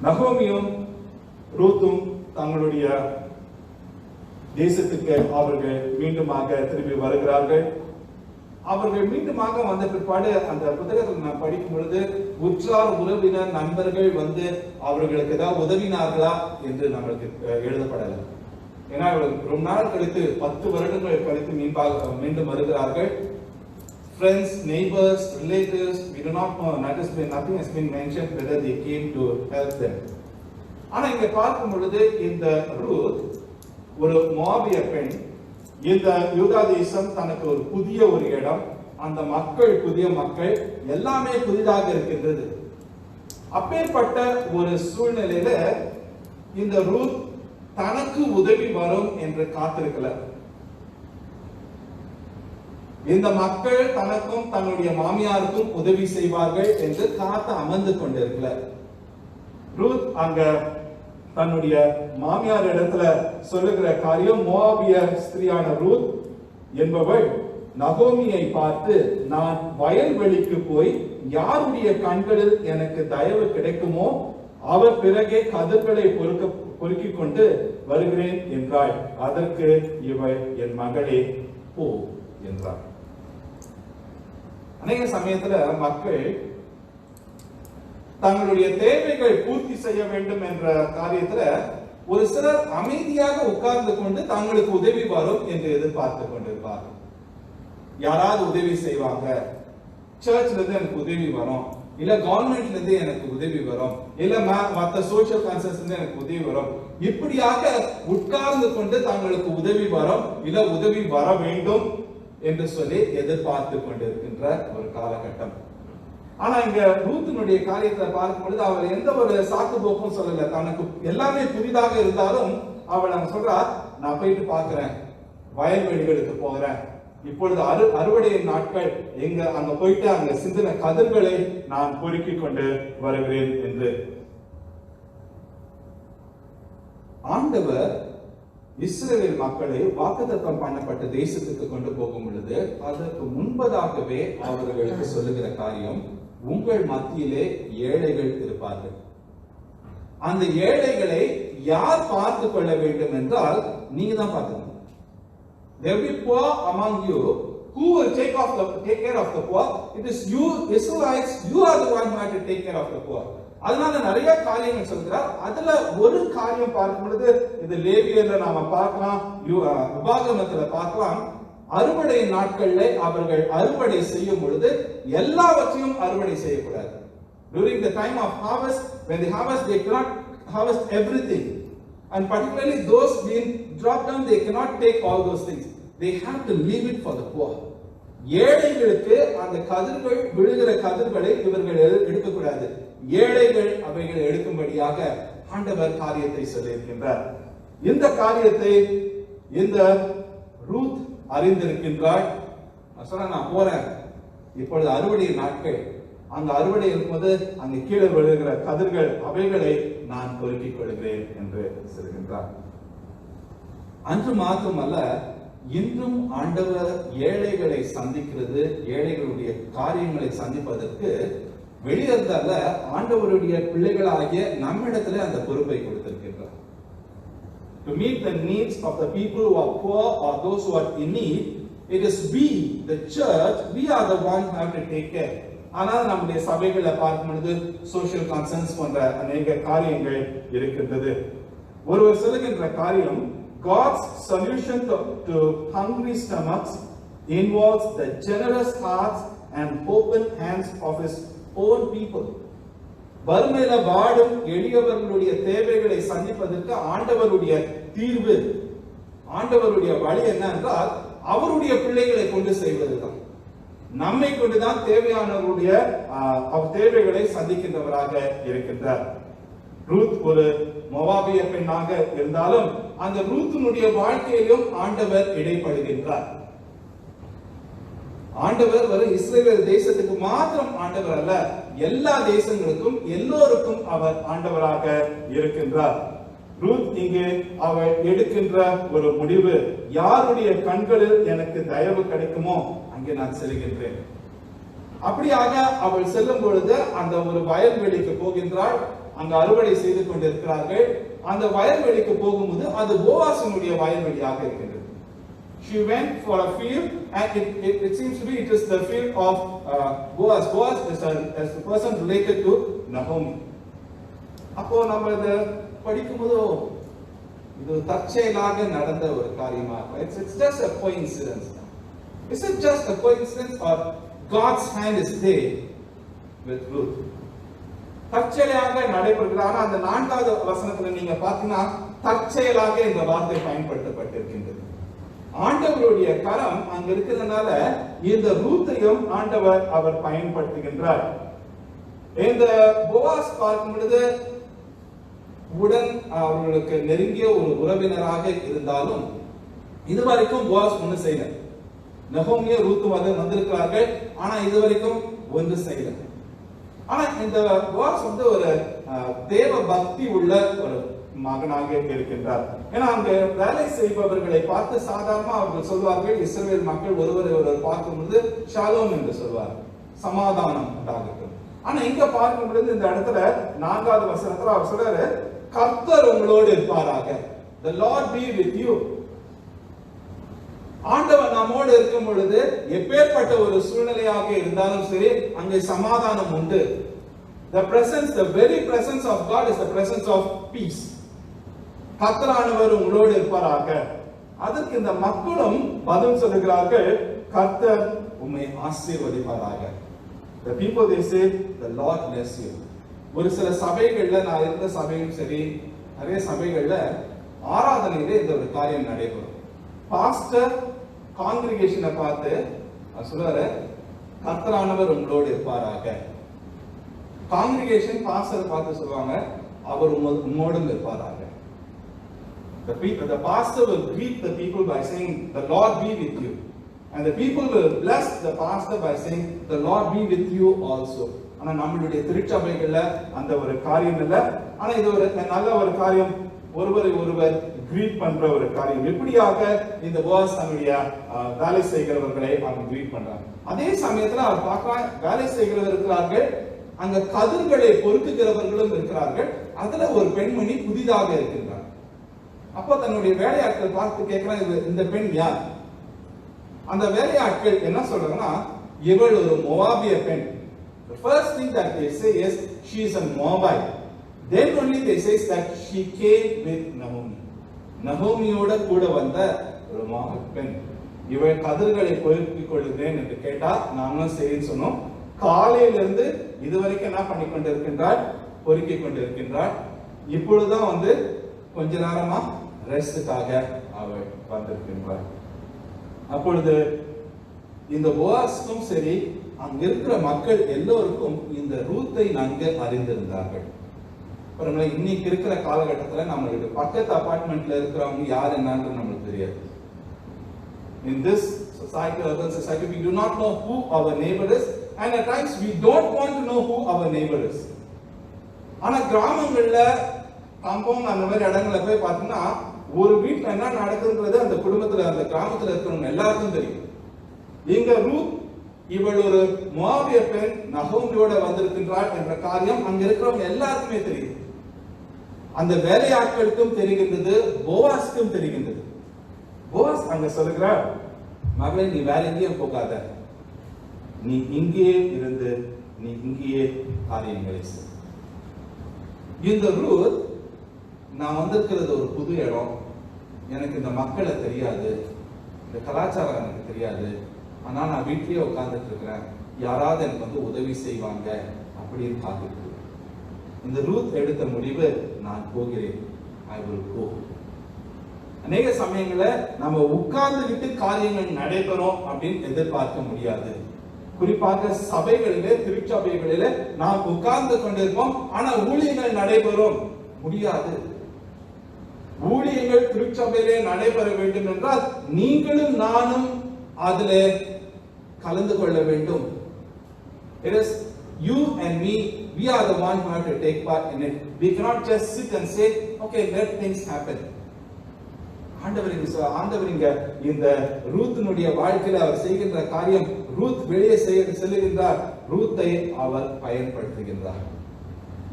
நகோமியும் ரூத்தும் தங்களுடைய தேசத்துக்கு அவர்கள் மீண்டுமாக திரும்பி வருகிறார்கள். அவர்கள் மீண்டுமாக வந்த பிற்பாடு அந்த புத்தகத்தில் நாம் படிக்கும் பொழுது உற்றார் உறவினர் நண்பர்கள் வந்து அவர்களுக்கு ஏதாவது உதவினார்களா என்று நம்மளுக்கு எழுதப்படலை. ஏன்னா ரொம்ப நாள் கழித்து 10 வருடங்கள் கழித்து மீண்டும் வருகிறார்கள். Friends, neighbors, relatives, we do not know, nothing has been mentioned whether they came to help them. ஆனா இங்க பார்க்கும் பொழுது இந்த ரூத் ஒரு மோவாபிய பெண். இந்த யூதா தேசம் தனக்கு ஒரு புதிய ஒரு இடம், அந்த மக்கள் புதிய மக்கள், எல்லாமே புதிதாக இருக்கின்றது. அப்பேற்பட்ட ஒரு சூழ்நிலையில இந்த ரூத் தனக்கு உதவி வரும் என்று காத்திருக்கல. இந்த மக்கள் தனக்கும் தன்னுடைய மாமியாருக்கும் உதவி செய்வார்கள் என்று காத்து அமர்ந்து கொண்டிருக்கல. ரூத் அங்க தன்னுடைய மாமியார் இடத்துல சொல்லுகிற காரியம், மோவாபிய ஸ்திரியான ரூத் என்பவள் நகோமியை பார்த்து, நான் வயல்வெளிக்கு போய் யாருடைய கண்களில் எனக்கு தயவு கிடைக்குமோ அவர் பிறகே கதிர்களை பொறுக்கிக் கொண்டு வருகிறேன் என்றாள். அதற்கு இவள், என் மகளே போ என்றார். அநேக சமயத்துல மக்கள் தங்களுடைய தேவைகள் பூர்த்தி செய்ய வேண்டும் என்ற காரியத்துல ஒரு சிலர் அமைதியாக உட்கார்ந்து கொண்டு தங்களுக்கு உதவி வரும் என்று எதிர்பார்த்து கொண்டிருப்பார்கள். யாராவது உதவி செய்வாங்க, சர்ச்ல இருந்து எனக்கு உதவி வரும், இல்ல கவர்மெண்ட்ல இருந்து எனக்கு உதவி வரும், இல்ல மற்ற சோசியல் கான்சர்ஸ்ல இருந்து எனக்கு உதவி வரும், இப்படியாக உட்கார்ந்து கொண்டு தங்களுக்கு உதவி வரும், இல்ல உதவி வர வேண்டும் என்று சொல்லி எதிர்பார்த்து கொண்டிருக்கின்ற ஒரு காலகட்டம். ஆனா இங்க ரூத்தினுடைய காரியத்தை பார்க்கும் பொழுது அவள் எந்த ஒரு சாக்கு போக்கும் சொல்லல. தனக்கு எல்லாமே புதிதாக இருந்தாலும் அவள் அங்க சொல்றா, நான் போயிட்டு பாக்குறேன், வயல்வெளிகளுக்கு போகிறேன், இப்பொழுது அறுவடை நாட்கள், எங்க அங்க போயிட்டு அங்க சிந்தின கதிர்களை நான் பொறுக்கிக் கொண்டு வருகிறேன் என்று. ஆண்டவர் இஸ்ரவேல் மக்களை வாக்குத்தத்தம் பண்ணப்பட்ட தேசத்துக்கு கொண்டு போகும் பொழுது அதற்கு முன்பதாகவே அவர்களுக்கு சொல்லுகிற காரியம், உங்கள் மத்தியிலே ஏழைகள் இருப்பார்கள். அந்த ஏழைகளை யார் பார்த்து கொள்ள வேண்டும் என்றால் நீங்க தான் பார்த்துக்கணும். There will be poor among you. Who will take care of the poor? It is you, Israelites. You are the one who have to take care of the poor. அதனால நிறைய காரியங்கள் சொல்கிறார். அதுல ஒரு காரியம் பார்க்கும் பொழுது இது லேவியர்ல நாம பார்க்கலாம், உபாகமத்துல பார்க்கலாம். அறுவடை நாட்கள்ல அவர்கள் அறுவடை செய்யும் பொழுது எல்லாவற்றையும் அறுவடை செய்யக்கூடாது. During the time of harvest, when they harvest, they cannot harvest everything, and particularly those being dropped down, they cannot take all those things. They have to leave it for the poor. ஏழைகளுக்கு அந்த கதிர்கள் விழுகிற கதிர்களை இவர்கள் எடுக்கக்கூடாது. ஏழைகள் அவைகளை எடுக்கும்படியாக ஆண்டவர் காரியத்தை சொல்லியிருக்கின்றார். இந்த காரியத்தை இந்த ரூத் அறிந்திருக்கின்றாள். நான் போறேன், இப்பொழுது அறுவடை நாட்கள், அங்க அறுவடை இருக்கும்போது அங்க கீழே விழுகிற கதிர்கள் அவைகளை நான் பொறுக்கிக் கொள்கிறேன் என்று சொல்கின்றார். அன்று மாத்திரமல்ல, இன்றும் ஆண்டவர் ஏழைகளை சந்திக்கிறது, ஏழைகளுடைய காரியங்களை சந்திப்பதற்கு வெளியிருந்தால ஆண்டவருடைய பிள்ளைகளாகிய நம்மிடத்துல அந்த பொறுப்பை கொடுத்திருக்கின்றார். To meet the needs of the people who are poor or those who are in need, it is we, the church, we are the one who have to take care. ஆனால் நம்முடைய சபைகளை பார்க்கும் பொழுது சோஷியல் கன்சர்ன்ஸ் போன்ற அநேக காரியங்கள் இருக்கின்றது. ஒருவர் சொல்லுகின்ற காரியம், God's solution to hungry stomachs involves the generous hearts and open hands of His own people. வறுமையில வாடும் எளியவர்களுடைய தேவைகளை சந்திப்பதற்கு ஆண்டவருடைய தீர்வு, ஆண்டவருடைய வழி என்ன என்றால் அவருடைய பிள்ளைகளை கொண்டு செய்வதுதான். நம்மை கொண்டுதான் தேவையானவருடைய தேவைகளை சந்திக்கின்றவராக இருக்கின்றார். ரூத் ஒரு மோவாபிய பெண்ணாக இருந்தாலும் அந்த ரூத்தினுடைய வாழ்க்கையிலும் ஆண்டவர் இடைப்படுகின்றார். ஆண்டவர் வெறும் இஸ்ரவேல் தேசத்துக்கு மாத்திரம் ஆண்டவர் அல்ல, எல்லா தேசங்களுக்கும் எல்லோருக்கும் அவர் ஆண்டவராக இருக்கின்றார். ரூத் இங்கே அவள் எடுக்கின்ற ஒரு முடிவு, யாருடைய கண்களில் எனக்கு தயவு கிடைக்குமோ அங்கே நான் செல்கின்றேன். அப்படியாக அவள் செல்லும் பொழுது அந்த ஒரு வயல்வெளிக்கு போகின்றாள். அங்க அறுவடை செய்து கொண்டிருக்கிறார்கள். அந்த வயல்வெளிக்கு போகும்போது அது போவாசினுடைய வயல்வெளியாக இருக்கின்றது. She went for a field, and it seems to be it is the field of Boaz. Boaz is a person related to Naomi. அப்போ நம்ம இத படிக்கும்போது இது தற்செயலாக நடந்த ஒரு காரியமா? It's just a coincidence. Is it just a coincidence or God's hand is there with Ruth? தற்செயலாக நடைபெறுகிறது. ஆனா அந்த 4வது வசனத்துல நீங்க பாத்தீங்கன்னா தற்செயலாக இந்த வார்த்தை பயன்படுத்தப்பட்டிருக்கின்றது. ஆண்டவருடைய கரம் அங்க இருக்கிறதுனால இந்த ரூத்தையும் ஆண்டவர் அவர் பயன்படுத்துகின்றார். இந்த போவாஸ் பார்க்கும் பொழுது உடன் அவர்களுக்கு நெருங்கிய ஒரு உறவினராக இருந்தாலும் இதுவரைக்கும் போவாஸ் ஒன்று செய்யல. நகோமிய ரூத்து வந்திருக்கிறார்கள், ஆனா இதுவரைக்கும் ஒன்று செய்யல. ஆனா இந்த போவாஸ் ஒரு தேவ பக்தி உள்ள ஒரு மகனாக இருக்கின்றார். ஏன்னா அங்க வேலை செய்பவர்களை பார்த்து சாதாரணமா அவர்கள் சொல்வார்கள், இஸ்ரவேல் மக்கள் ஒருவரை ஒருவர் பார்க்கும் பொழுது ஷாலோம் என்று சொல்வார், சமாதானம் உண்டாகட்டும். ஆனா இங்க பார்க்கும் பொழுது இந்த இடத்துல 4வது வசனத்துல அவர் சொல்றாரு, கர்த்தர் உங்களோடு இருப்பாராக. The Lord be with you. ஆண்டவர் நம்மோடு இருக்கும் பொழுது எப்பேற்பட்ட ஒரு சூழ்நிலையாக இருந்தாலும் சரி அங்கே சமாதானம் உண்டு. The presence, the very presence of God is the presence of peace. கர்த்தரானவர் உங்களோடு இருப்பாராக. அதற்கு இந்த மக்களும் பதில் சொல்லுகிறார்கள், கர்த்தர் உம்மை ஆசீர்வதிப்பாராக. The people they say, the Lord bless you. ஒரு சில சபைகள்ல, நான் இருந்த சபையும் சரி, நிறைய சபைகள்ல ஆராதனையிலே இந்த ஒரு காரியம் நடைபெறும். பாஸ்டர் காங்கிரிகேஷனை பார்த்து சொல்றாரு, கர்த்தரானவர் உங்களோடு இருப்பாராக. காங்கிரிகேஷன் பாஸ்டர் பார்த்து சொல்லுவாங்க, அவர் உம்மோடும் இருப்பாராக. The pastor will greet the people by saying, the Lord be with you. And the people will bless the pastor by saying, the Lord be with you also. ஆனா நம்மளுடைய திருச்சபைகள்ல அந்த ஒரு காரியம் இல்ல. ஆனா இது ஒரு நல்ல ஒரு காரியம், ஒருவரை ஒருவர் கிரீட் பண்ற ஒரு காரியம். எப்படியாக இந்த போவாஸ் தன்னுடைய வேலை செய்கிறவர்களை அவங்க கிரீட் பண்றாங்க. அதே சமயத்துல அவர் பார்க்க வேலை செய்கிறவர் இருக்கிறார்கள், அங்க கதிர்களை பொறுக்குகிறவர்களும் இருக்கிறார்கள். அதுல ஒரு பெண்மணி புதிதாக இருக்கின்றார். அப்போ தன்னுடைய வேலையாட்கள் பார்த்து கேட்கிறாங்க, இந்த பெண் யார்? அந்த வேலையாட்கள் என்ன சொல்றாங்கன்னா, இவள் ஒரு மோவாபிய பெண். The first thing that they say is she is a Moabite. Then only they say that she came with Naomi. நகோமியோட கூட வந்த ஒரு மோவாபிய பெண். இவள் கதிர்களை பொறுக்கிக் கொள்கிறேன் என்று கேட்டா நானும் சரின்னு சொன்னோம். காலையிலிருந்து இதுவரைக்கும் என்ன பண்ணி கொண்டிருக்கின்றாள்? பொறுக்கிக் கொண்டிருக்கின்றாள். இப்பொழுதுதான் கொஞ்ச நேரமா ரெஸ்டுக்காக அவள் வந்திருக்கின்றாள். அப்பொழுது இந்த போவாஸுக்கும் சரி, அங்க இருக்கிற மக்கள் எல்லோருக்கும் இந்த ரூத்தை நன்கு அறிந்திருந்தார்கள். இன்னைக்கு இருக்கிற காலகட்டத்துல நம்மளுக்கு பக்கத்து அபார்ட்மெண்ட்ல இருக்கிறவங்க யார் என்னன்னு நம்மளுக்கு தெரியாது. In this society, urban society, we do not know who our neighbor is, and at times we don't want to know who our neighbor is. ஆனா கிராமங்கள்ல காம்பவுண்ட் அந்த மாதிரி இடங்கள்ல போய் பார்த்தீங்கன்னா ஒரு வீட்டுல என்ன நடக்குதுன்றது அந்த குடும்பத்துல அந்த கிராமத்துல இருக்கிறவங்க எல்லாருக்கும் தெரியும். இங்க ரூத் இவள் ஒரு மோவாபிய பெண் நகோமியோட வந்திருக்கின்றாள் என்ற காரியம் அங்க இருக்கிறவங்க எல்லாருக்குமே தெரியும். அந்த வேலையாட்களுக்கும் தெரிகின்றது, போவாஸுக்கும் தெரிகின்றது. போவாஸ் அங்க சொல்லுகிறார், மகளே நீ வேற எங்கேயும் போகாத, நீ இங்கேயே இருந்து நீ இங்கேயே காரியங்களை செய். இந்த ரூத், நான் வந்திருக்கிறது ஒரு புது இடம், எனக்கு இந்த மக்களை தெரியாது, இந்த கலாச்சாரம் எனக்கு தெரியாது, ஆனா நான் வீட்லயே உட்கார்ந்துட்டு இருக்கிறேன், யாராவது எனக்கு உதவி செய்வாங்க அப்படின்னு காத்துட்டு. இந்த ரூத் எடுத்த முடிவு, நான் போகிறேன், I will go. அநேக சமயங்கள நம்ம உட்கார்ந்துகிட்டு காரியங்கள் நடைபெறும் அப்படின்னு எதிர்பார்க்க முடியாது. குறிப்பாக சபைகளிலே, திருச்சபைகளிலே நாம் உட்கார்ந்து கொண்டிருப்போம், ஆனா ஊழியங்கள் நடைபெறும் முடியாது. ஊழியங்கள் திருச்சபையிலே நடைபெற வேண்டும் என்றால் நீங்களும் நானும் அதுல கலந்து கொள்ள வேண்டும். It is you and me, we are the one who have to take part in it. We cannot just sit and say, okay, let things happen. ஆண்டவர் இங்க இந்த ரூத்தினுடைய வாழ்க்கையில அவர் செய்கின்ற காரியம், ரூத் வெளியே செல்லுகின்றார், ரூத்தை அவர் பயன்படுத்துகின்றார்.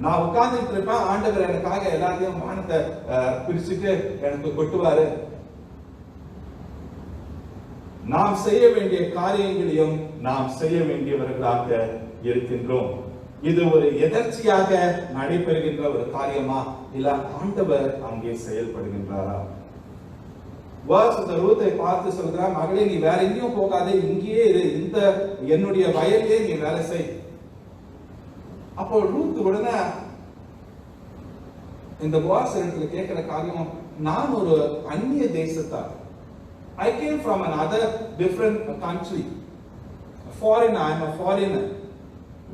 நான் உட்கார்ந்துட்டு இருப்பேன், ஆண்டவர் எனக்காக எல்லாத்தையும் வானத்தை பிரிச்சுட்டு எனக்கு கொட்டுவாரு. நாம் செய்ய வேண்டிய காரியங்களையும் நாம் செய்ய வேண்டியவர்களாக இருக்கின்றோம். இது ஒரு எதர்ச்சியாக நடைபெறுகின்ற ஒரு காரியமா, இல்ல ஆண்டவர் அங்கே செயல்படுகின்றாரா? ரூத்தை பார்த்து சொல்கிறார், மகளே நீ வேற எங்கேயும் போகாதே, இங்கேயே இரு, இந்த என்னுடைய வயலிலே நீ வேலை செய். அப்போ ரூத் உடனே இந்த போவாஸ் இடத்துல கேட்கிற காரியம், நான் ஒரு அந்நிய தேசத்தார், I came from another different country, a foreigner, I am a foreigner.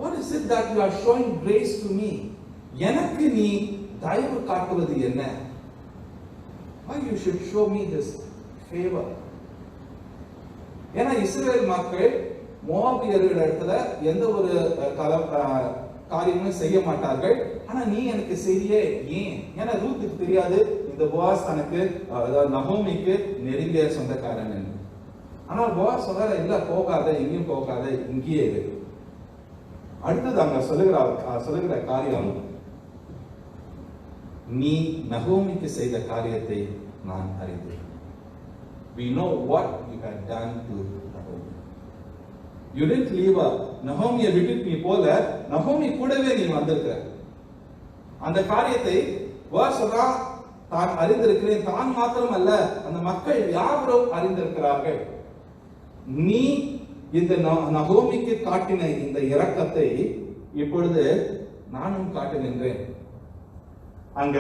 What is it that you are showing grace to me? எனக்கு நீ தயவு காட்டுவது என்ன? Why you should show me this favor? ஏன்னா இஸ்ரவேல் மக்கள் மோவாபியர்களிடத்துல எந்த ஒரு காரியமும் செய்ய மாட்டார்கள், ஆனா நீ எனக்கு செய்ய ஏன்? ஏன்னா ரூத்துக்கு தெரியாது இந்த போவாஸ் தனக்கு நகோமிக்கு நெருங்கிய சொந்தக்காரன் என்று. ஆனால் போவாஸ் சொல்றாரு, இல்ல போகாத, எங்கேயும் போகாத, இங்கேயே இரு. அடுத்தது அங்க சொல்லுகிற காரியம், நீ நகோமிக்கு செய்த காரியத்தை நான் அறிந்தேன். We know what you had done to Naomi. You didn't leave her. நகோமியை விட்டுட்டு நீ போல, நகோமி கூடவே நீ வந்திருக்கிற. அந்த காரியத்தை சொல்றா, தான் அறிந்திருக்கிறேன், தான் மாத்திரம் அல்ல, அந்த மக்கள் யாவரும் அறிந்திருக்கிறார்கள். நீ இந்த நகோமிக்கு காட்டின இந்த இரக்கத்தை இப்பொழுது நானும் காட்டுகின்றேன். அங்க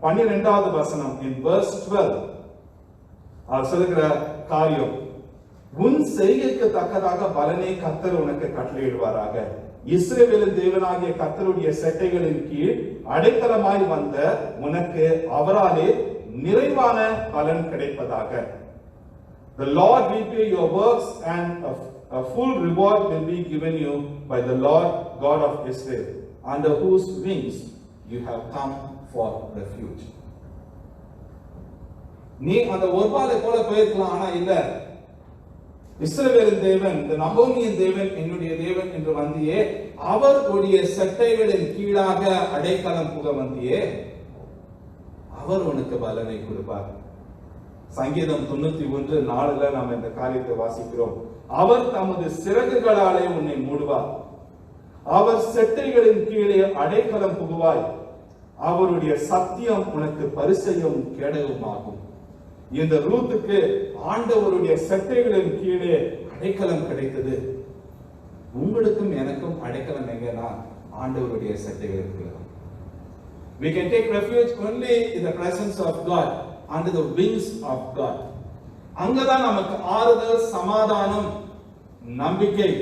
12வது வசனம், in verse 12 அவர் சொல்லுகிற காரியம், உன் செய்கைக்கு தக்கதாக பலனை கர்த்தர் உனக்கு கட்டளையிடுவாராக. இஸ்ரவேலின் தேவனாகிய கர்த்தருடைய செட்டைகளின் கீழ் அடைக்கலமாய் வந்த உனக்கு அவராலே நிறைவான பலன் கிடைப்பதாக. The Lord repay your works and a full reward will be given you by the Lord God of Israel, under whose wings you have come for refuge. நீ அந்த ஒருபாலை போல போயிருக்கலாம், ஆனா இல்ல, இஸ்ரவேலின் தேவன், இந்த நகோமியின் தேவன் என்னுடைய தேவன் என்று வந்தியே, அவருடைய சட்டைகளின் கீழாக அடைக்கலம் புக வந்தியே, அவர் உனக்கு பலனை கொடுப்பார். சங்கீதம் 91:4 நாம் இந்த காரியத்தை வாசிக்கிறோம். அவர் தமது சிறகுகளாலே உன்னை மூடுவார், அவர் செட்டைகளின் கீழே அடைக்கலம் புகுவாய், அவருடைய சத்தியம் உனக்கு பரிசையும் கேடவும் ஆகும். இந்த ரூத்துக்கு ஆண்டவருடைய செட்டைகளின் கீழே அடைக்கலம் கிடைத்தது. உங்களுக்கும் எனக்கும் அடைக்கலம் எங்கன்னா ஆண்டவருடைய செட்டைகளின் கீழே. We can take refuge only in the presence of God, under the wings of God. அங்கதான் நமக்கு ஆறுதல், சமாதானம், நம்பிக்கை.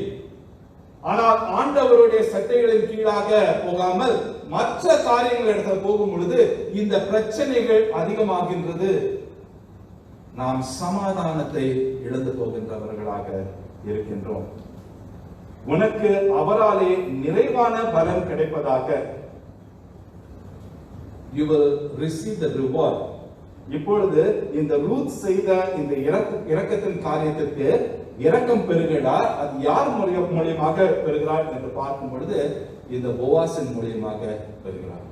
ஆனால் ஆண்டவருடைய சட்டைகளின் கீழாக போகாமல் மற்ற காரியங்கள் இடத்துல போகும் பொழுது இந்த பிரச்சனைகள் அதிகமாகின்றது. நாம் சமாதானத்தை இழந்து போகின்றவர்களாக இருக்கின்றோம். உனக்கு அவராலே நிறைவான பலன் கிடைப்பதாக. You will receive the reward. இப்பொழுது இந்த ரூத் செய்த இந்த இரக்கத்தின் காரியத்திற்கு இரக்கம் பெறுகிறார். அது யார் மூலியமாக பெறுகிறார் என்று பார்க்கும் பொழுது இந்த போவாசின் மூலியமாக பெறுகிறார்.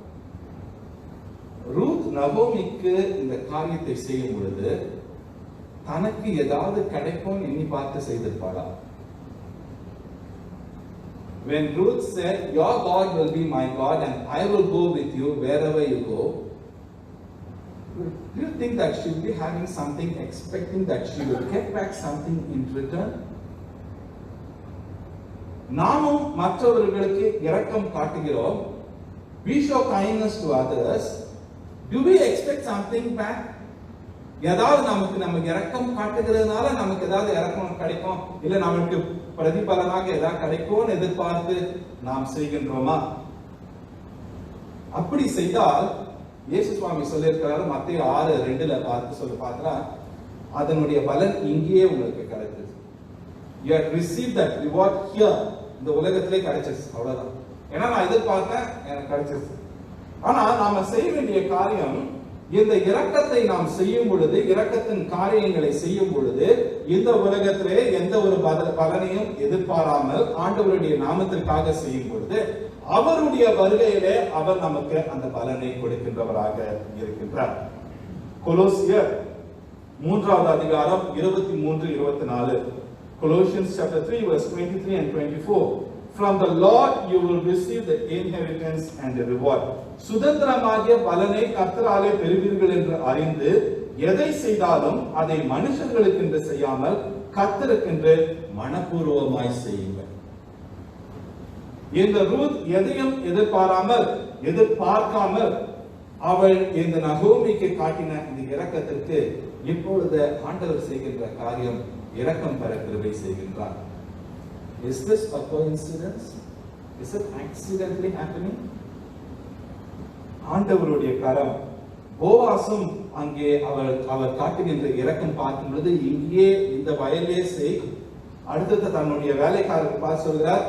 ரூத் நகோமிக்கு இந்த காரியத்தை செய்யும் பொழுது தனக்கு ஏதாவது கிடைக்கும் எண்ணி பார்த்து செய்திருப்பாளா? When Ruth said, "Your God will be my God and I will go with you wherever you go," do you think that she will be having something, expecting that she will get back something in return? நாமும் மற்றவர்களுக்கு இரக்கம் காட்டுகிறோம். We show kindness to others. Do we expect something back? ஏதாவது நமக்கு இரக்கம் காட்டுகிறதுனால நமக்கு ஏதாவது இரக்கம் கிடைக்கும், இல்ல நமக்கு பிரதிபலனாக ஏதாவது கிடைக்கும்னு எதிர்பார்த்து நாம் செய்கின்றோமா? அப்படி செய்தால் இயேசு சுவாமி சொல்லியிருக்கிறாரு, மத்தேயு 6:2 பார்த்தா அதனுடைய பலன் இங்கேயே உங்களுக்கு கிடைச்சது. You have received that reward here. இந்த உலகத்திலே கிடைச்சது, அவ்வளவுதான். ஏன்னா நான் எதிர்பார்த்தேன், எனக்கு கிடைச்சது. ஆனா நாம செய்ய வேண்டிய காரியம், இந்த இரக்கத்தை நாம் செய்யும் பொழுது, இரக்கத்தின் காரியங்களை செய்யும் பொழுது, இந்த உலகத்திலே எந்த ஒரு பலனையும் எதிர்பாராமல் ஆண்டவருடைய நாமத்திற்காக செய்யும் பொழுது அவருடைய வருகையிலே அவர் நமக்கு அந்த பலனை கொடுக்கின்றவராக இருக்கின்றார். கொலோசியர் 3:23-24. Colossians chapter 3 verse 23 and 24. From the Lord you will receive the inheritance and the reward. சுதந்திரமாகிய பலனை கர்த்தராலே பெறுவீர்கள் என்று அறிந்து எதை செய்தாலும் அதை மனுஷர்களுக்கென்று செய்யாமல் கர்த்தருக்கென்று மனப்பூர்வமாய் செய்யுங்கள். இந்த ரூத் எதையும் எதிர்பார்க்காமல் அவள் இந்த நகோமிக்கு காட்டின இந்த இரக்கத்திற்கு இப்பொழுது ஆண்டவர் செய்கின்ற காரியம் இரக்கம் பெற கிருபை செய்கின்றார். Is this a coincidence? Is it accidentally happening? ஆண்டவருடைய கரம். போவாசும் அங்கே அவர் காட்டுகின்ற இரக்கம் பார்க்கும் பொழுது இங்கே இந்த வயலே செய். அடுத்தது தன்னுடைய வேலைக்காரருக்கு பார்த்து சொல்கிறார்,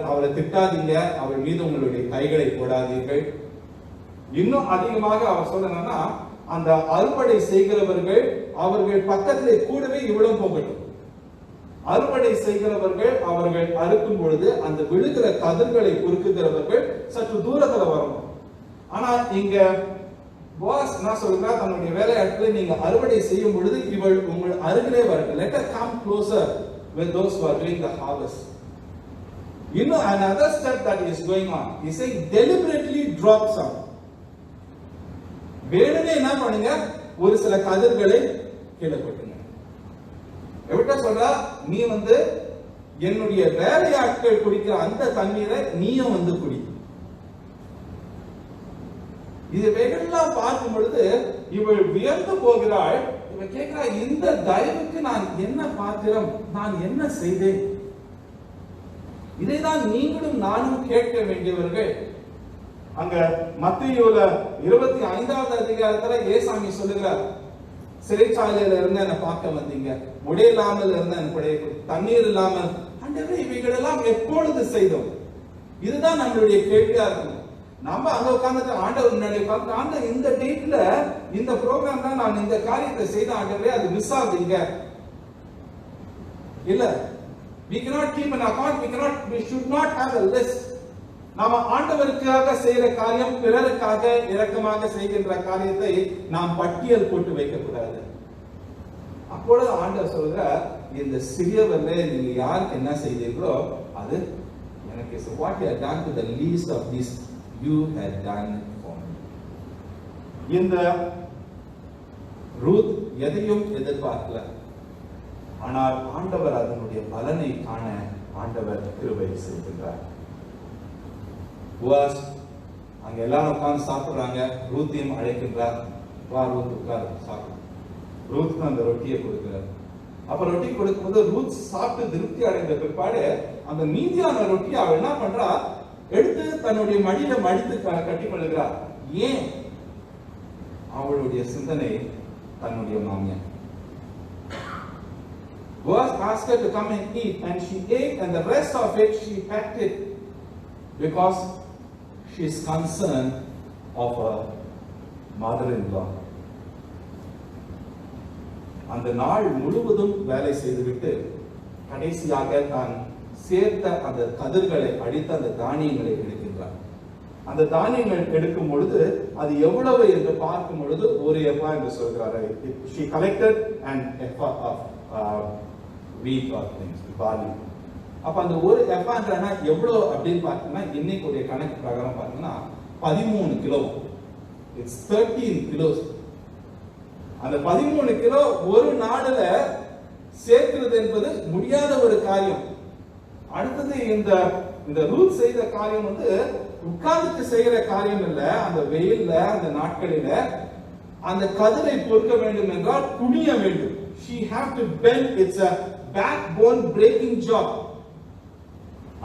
அவளை திட்டாதீங்க, அவள் மீது உங்களுடைய கைகளை போடாதீர்கள். இன்னும் அதிகமாக அவர் சொல்லணும்னா, அந்த அறுவடை செய்கிறவர்கள் அவர்கள் பக்கத்திலே கூடவே இவ்வளவு போகட்டும். அறுவடை செய்கிறவர்கள் அவர்கள் அறுக்கும் பொழுது அந்த விழுகிற கதிர்களை பொறுக்குகிறவர்கள் சற்று தூரத்துல வரணும். ஆனா இங்க பாஸ் என்ன சொல்றா, தன்னுடைய வேலையாட்களை நீங்க அறுவடை செய்யும் பொழுது இவள் உங்கள் அருகிலே வரட்டும். Let her come closer with those who are doing the harvest. Another step that is going on. He saying deliberately drop some. வேணுனே என்ன பண்ணுங்க, ஒரு சில கதிர்களை கீழே போட்டுங்க. எவ்வளவு சொல்றா, நீ என்னுடைய வேலையாட்கள் குடிக்கிற அந்த தண்ணீரை நீயும் குடி. இதையெல்லாம் பார்க்கும் பொழுது இவள் வியந்து போகிறாள். இவள் கேட்கிறா, இந்த தயவுக்கு நான் என்ன பாத்திரம், நான் என்ன செய்தேன்? இதைதான் நீங்களும் நானும் கேட்க வேண்டியவர்கள். அங்க மத்தேயுல 25வது அதிகாரத்துல ஏசாமி சொல்லுகிறார், சிறைச்சாலையில இருந்து என்ன பார்க்க வந்தீங்க, உடை இல்லாமல் இருந்த தண்ணீர் இல்லாமல், ஆண்டவரே இவைகள் எல்லாம் எப்பொழுது செய்தோம்? இதுதான் நம்மளுடைய கேள்வியா இருக்கும். நம்ம அங்க உட்கார்ந்துட்டு ஆண்டவர் முன்னாடி பார்த்து, ஆண்டவர் இந்த டேட்ல இந்த ப்ரோக்ராம் தான் நான் இந்த காரியத்தை செய்த, ஆண்டவரே அது மிஸ் ஆகுதுங்க. இல்ல. We cannot keep an account, we should not have a list. நாம ஆண்டவருக்காக செய்யற காரியம், பிறருக்காக இரக்கமாக செய்கின்ற காரியத்தை நாம் பட்டியல் போட்டு வைக்க கூடாது. அப்பொழுது ஆண்டவர் சொல்றார், இந்த சிறியவர்ல நீங்க யாருக்கு என்ன செய்தீர்களோ அது எனக்கு. So what you have done to the least of these, you have done for me. இந்த ரூத் எதையும் எதிர்பார்க்கல. ஆனால் ஆண்டவர் அதனுடைய பலனை காண ஆண்டவர் கிருபை செய்கின்றார். போவாஸ் அங்க எல்லாரும் உட்கார்ந்து சாப்பிடுறாங்க. ரூத்தையும் அழைக்கின்றார், வா ரூத் உட்கார் சாப்பிடு. ரூத்துக்கு அந்த ரொட்டியை கொடுக்கிறார். அப்ப ரொட்டி கொடுக்கும்போது ரூத் சாப்பிட்டு திருப்தி அடைந்த பிற்பாடு அந்த மீதியான ரொட்டி அவள் என்ன பண்றா, எடுத்து தன்னுடைய மடியில மடித்து கட்டி கொள்கிறார். ஏன்? அவளுடைய சிந்தனை தன்னுடைய மாமியார். Boaz asked her to come and eat, and she ate, and the rest of it she packed it because she is concerned of her mother-in-law. அந்த நாள் முழுவதும் வேலை செய்துவிட்டு கடைசியாக தான் சேர்த்த அந்த கதிர்களை அடித்த அந்த தானியங்களை எடுக்கின்றார். அந்த தானியங்கள் எடுக்கும் பொழுது அது எவ்வளவு என்று பார்க்கும் பொழுது ஒரு எஃபா என்று சொல்கிறார். She collected an ephah of wheat or things, barley. அப்ப அந்த ஒரு எஃபான்றனா எவ்வளவு அப்படின்னு பார்த்தீங்கன்னா இன்னைக்குடைய கணக்கு பிரகாரம் பார்த்தீங்கன்னா 13 கிலோ. It's 13 kilos. அந்த 13 கிலோ ஒரு நாடுல சேர்க்கிறது என்பது முடியாத ஒரு காரியம். அடுத்தது இந்த ரூத் செய்த காரியம் உட்கார்ந்து செய்கிற காரியம் இல்ல. அந்த வெயில்ல அந்த நாட்களில அந்த கதிரை பொறுக்க வேண்டும் என்றால் குனிய வேண்டும். She have to bend. It's a backbone breaking job.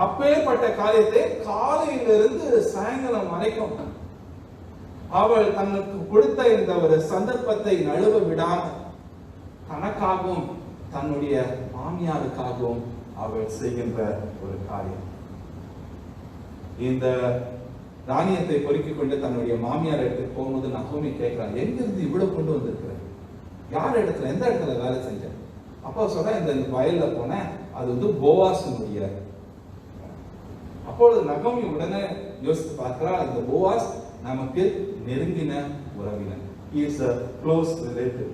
அப்பேற்பட்ட காரியத்தை காலையிலிருந்து சாயங்காலம் வரைக்கும் அவள் தனக்கு கொடுத்த இந்த ஒரு சந்தர்ப்பத்தை நழுவ விடாம தனக்காகவும் தன்னுடைய மாமியாருக்காகவும் அவள் செய்கின்ற ஒரு காரியம். இந்த தானியத்தை பொறுக்கிக் கொண்டு தன்னுடைய மாமியார் இடத்துக்கு போகும்போது நகோமி கேட்கிறான், எங்கிருந்து இவ்வளவு கொண்டு வந்திருக்கிற? யார் இடத்துல, எந்த இடத்துல வேலை செஞ்ச? அப்பா சொல்ற, இந்த வயல்ல போன, அது போவாஸினுடைய. அப்பொழுது நகோமி உடனே யோசித்து பார்க்கிறார், அந்த போவாஸ் நமக்கு நெருங்கின உறவினர். He is a close relative.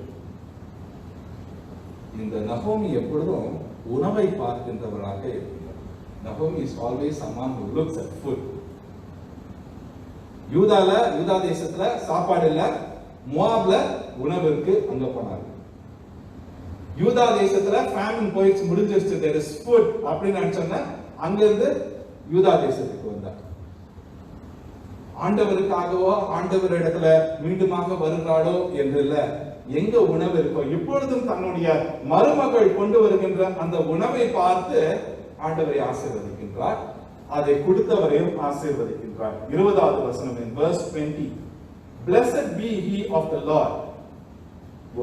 இந்த நகோமி எப்பொழுதும் உணவை பார்க்கின்றவராக இருக்கிறார். நகோமி is always someone who looks at food. யூதா தேசத்துல சாப்பாடு இல்ல, மோவாப்ல உணவுக்கு அங்க போனாங்க. யூதா தேசத்துல ஃபேமின் போயிடுச்சு, முடிஞ்சிருச்சு, there is food அப்படின்னு நினைச்சோன்னா அங்க இருந்து யூதா தேசத்துக்கு வந்தார். ஆண்டவருக்காகவோ ஆண்டவர் இடத்துல மீண்டுமாக வருகிறாளோ என்று இல்ல, எங்க உணவு இருக்கோ இப்பொழுதும் தன்னுடைய மருமகள் கொண்டு வருகின்ற அந்த உணவை பார்த்து ஆண்டவரை ஆசீர்வதிக்கின்றார், அதை கொடுத்தவரையும் ஆசீர்வதிக்கின்றார். 20வது வசனம் in verse 20. Blessed be he of the Lord.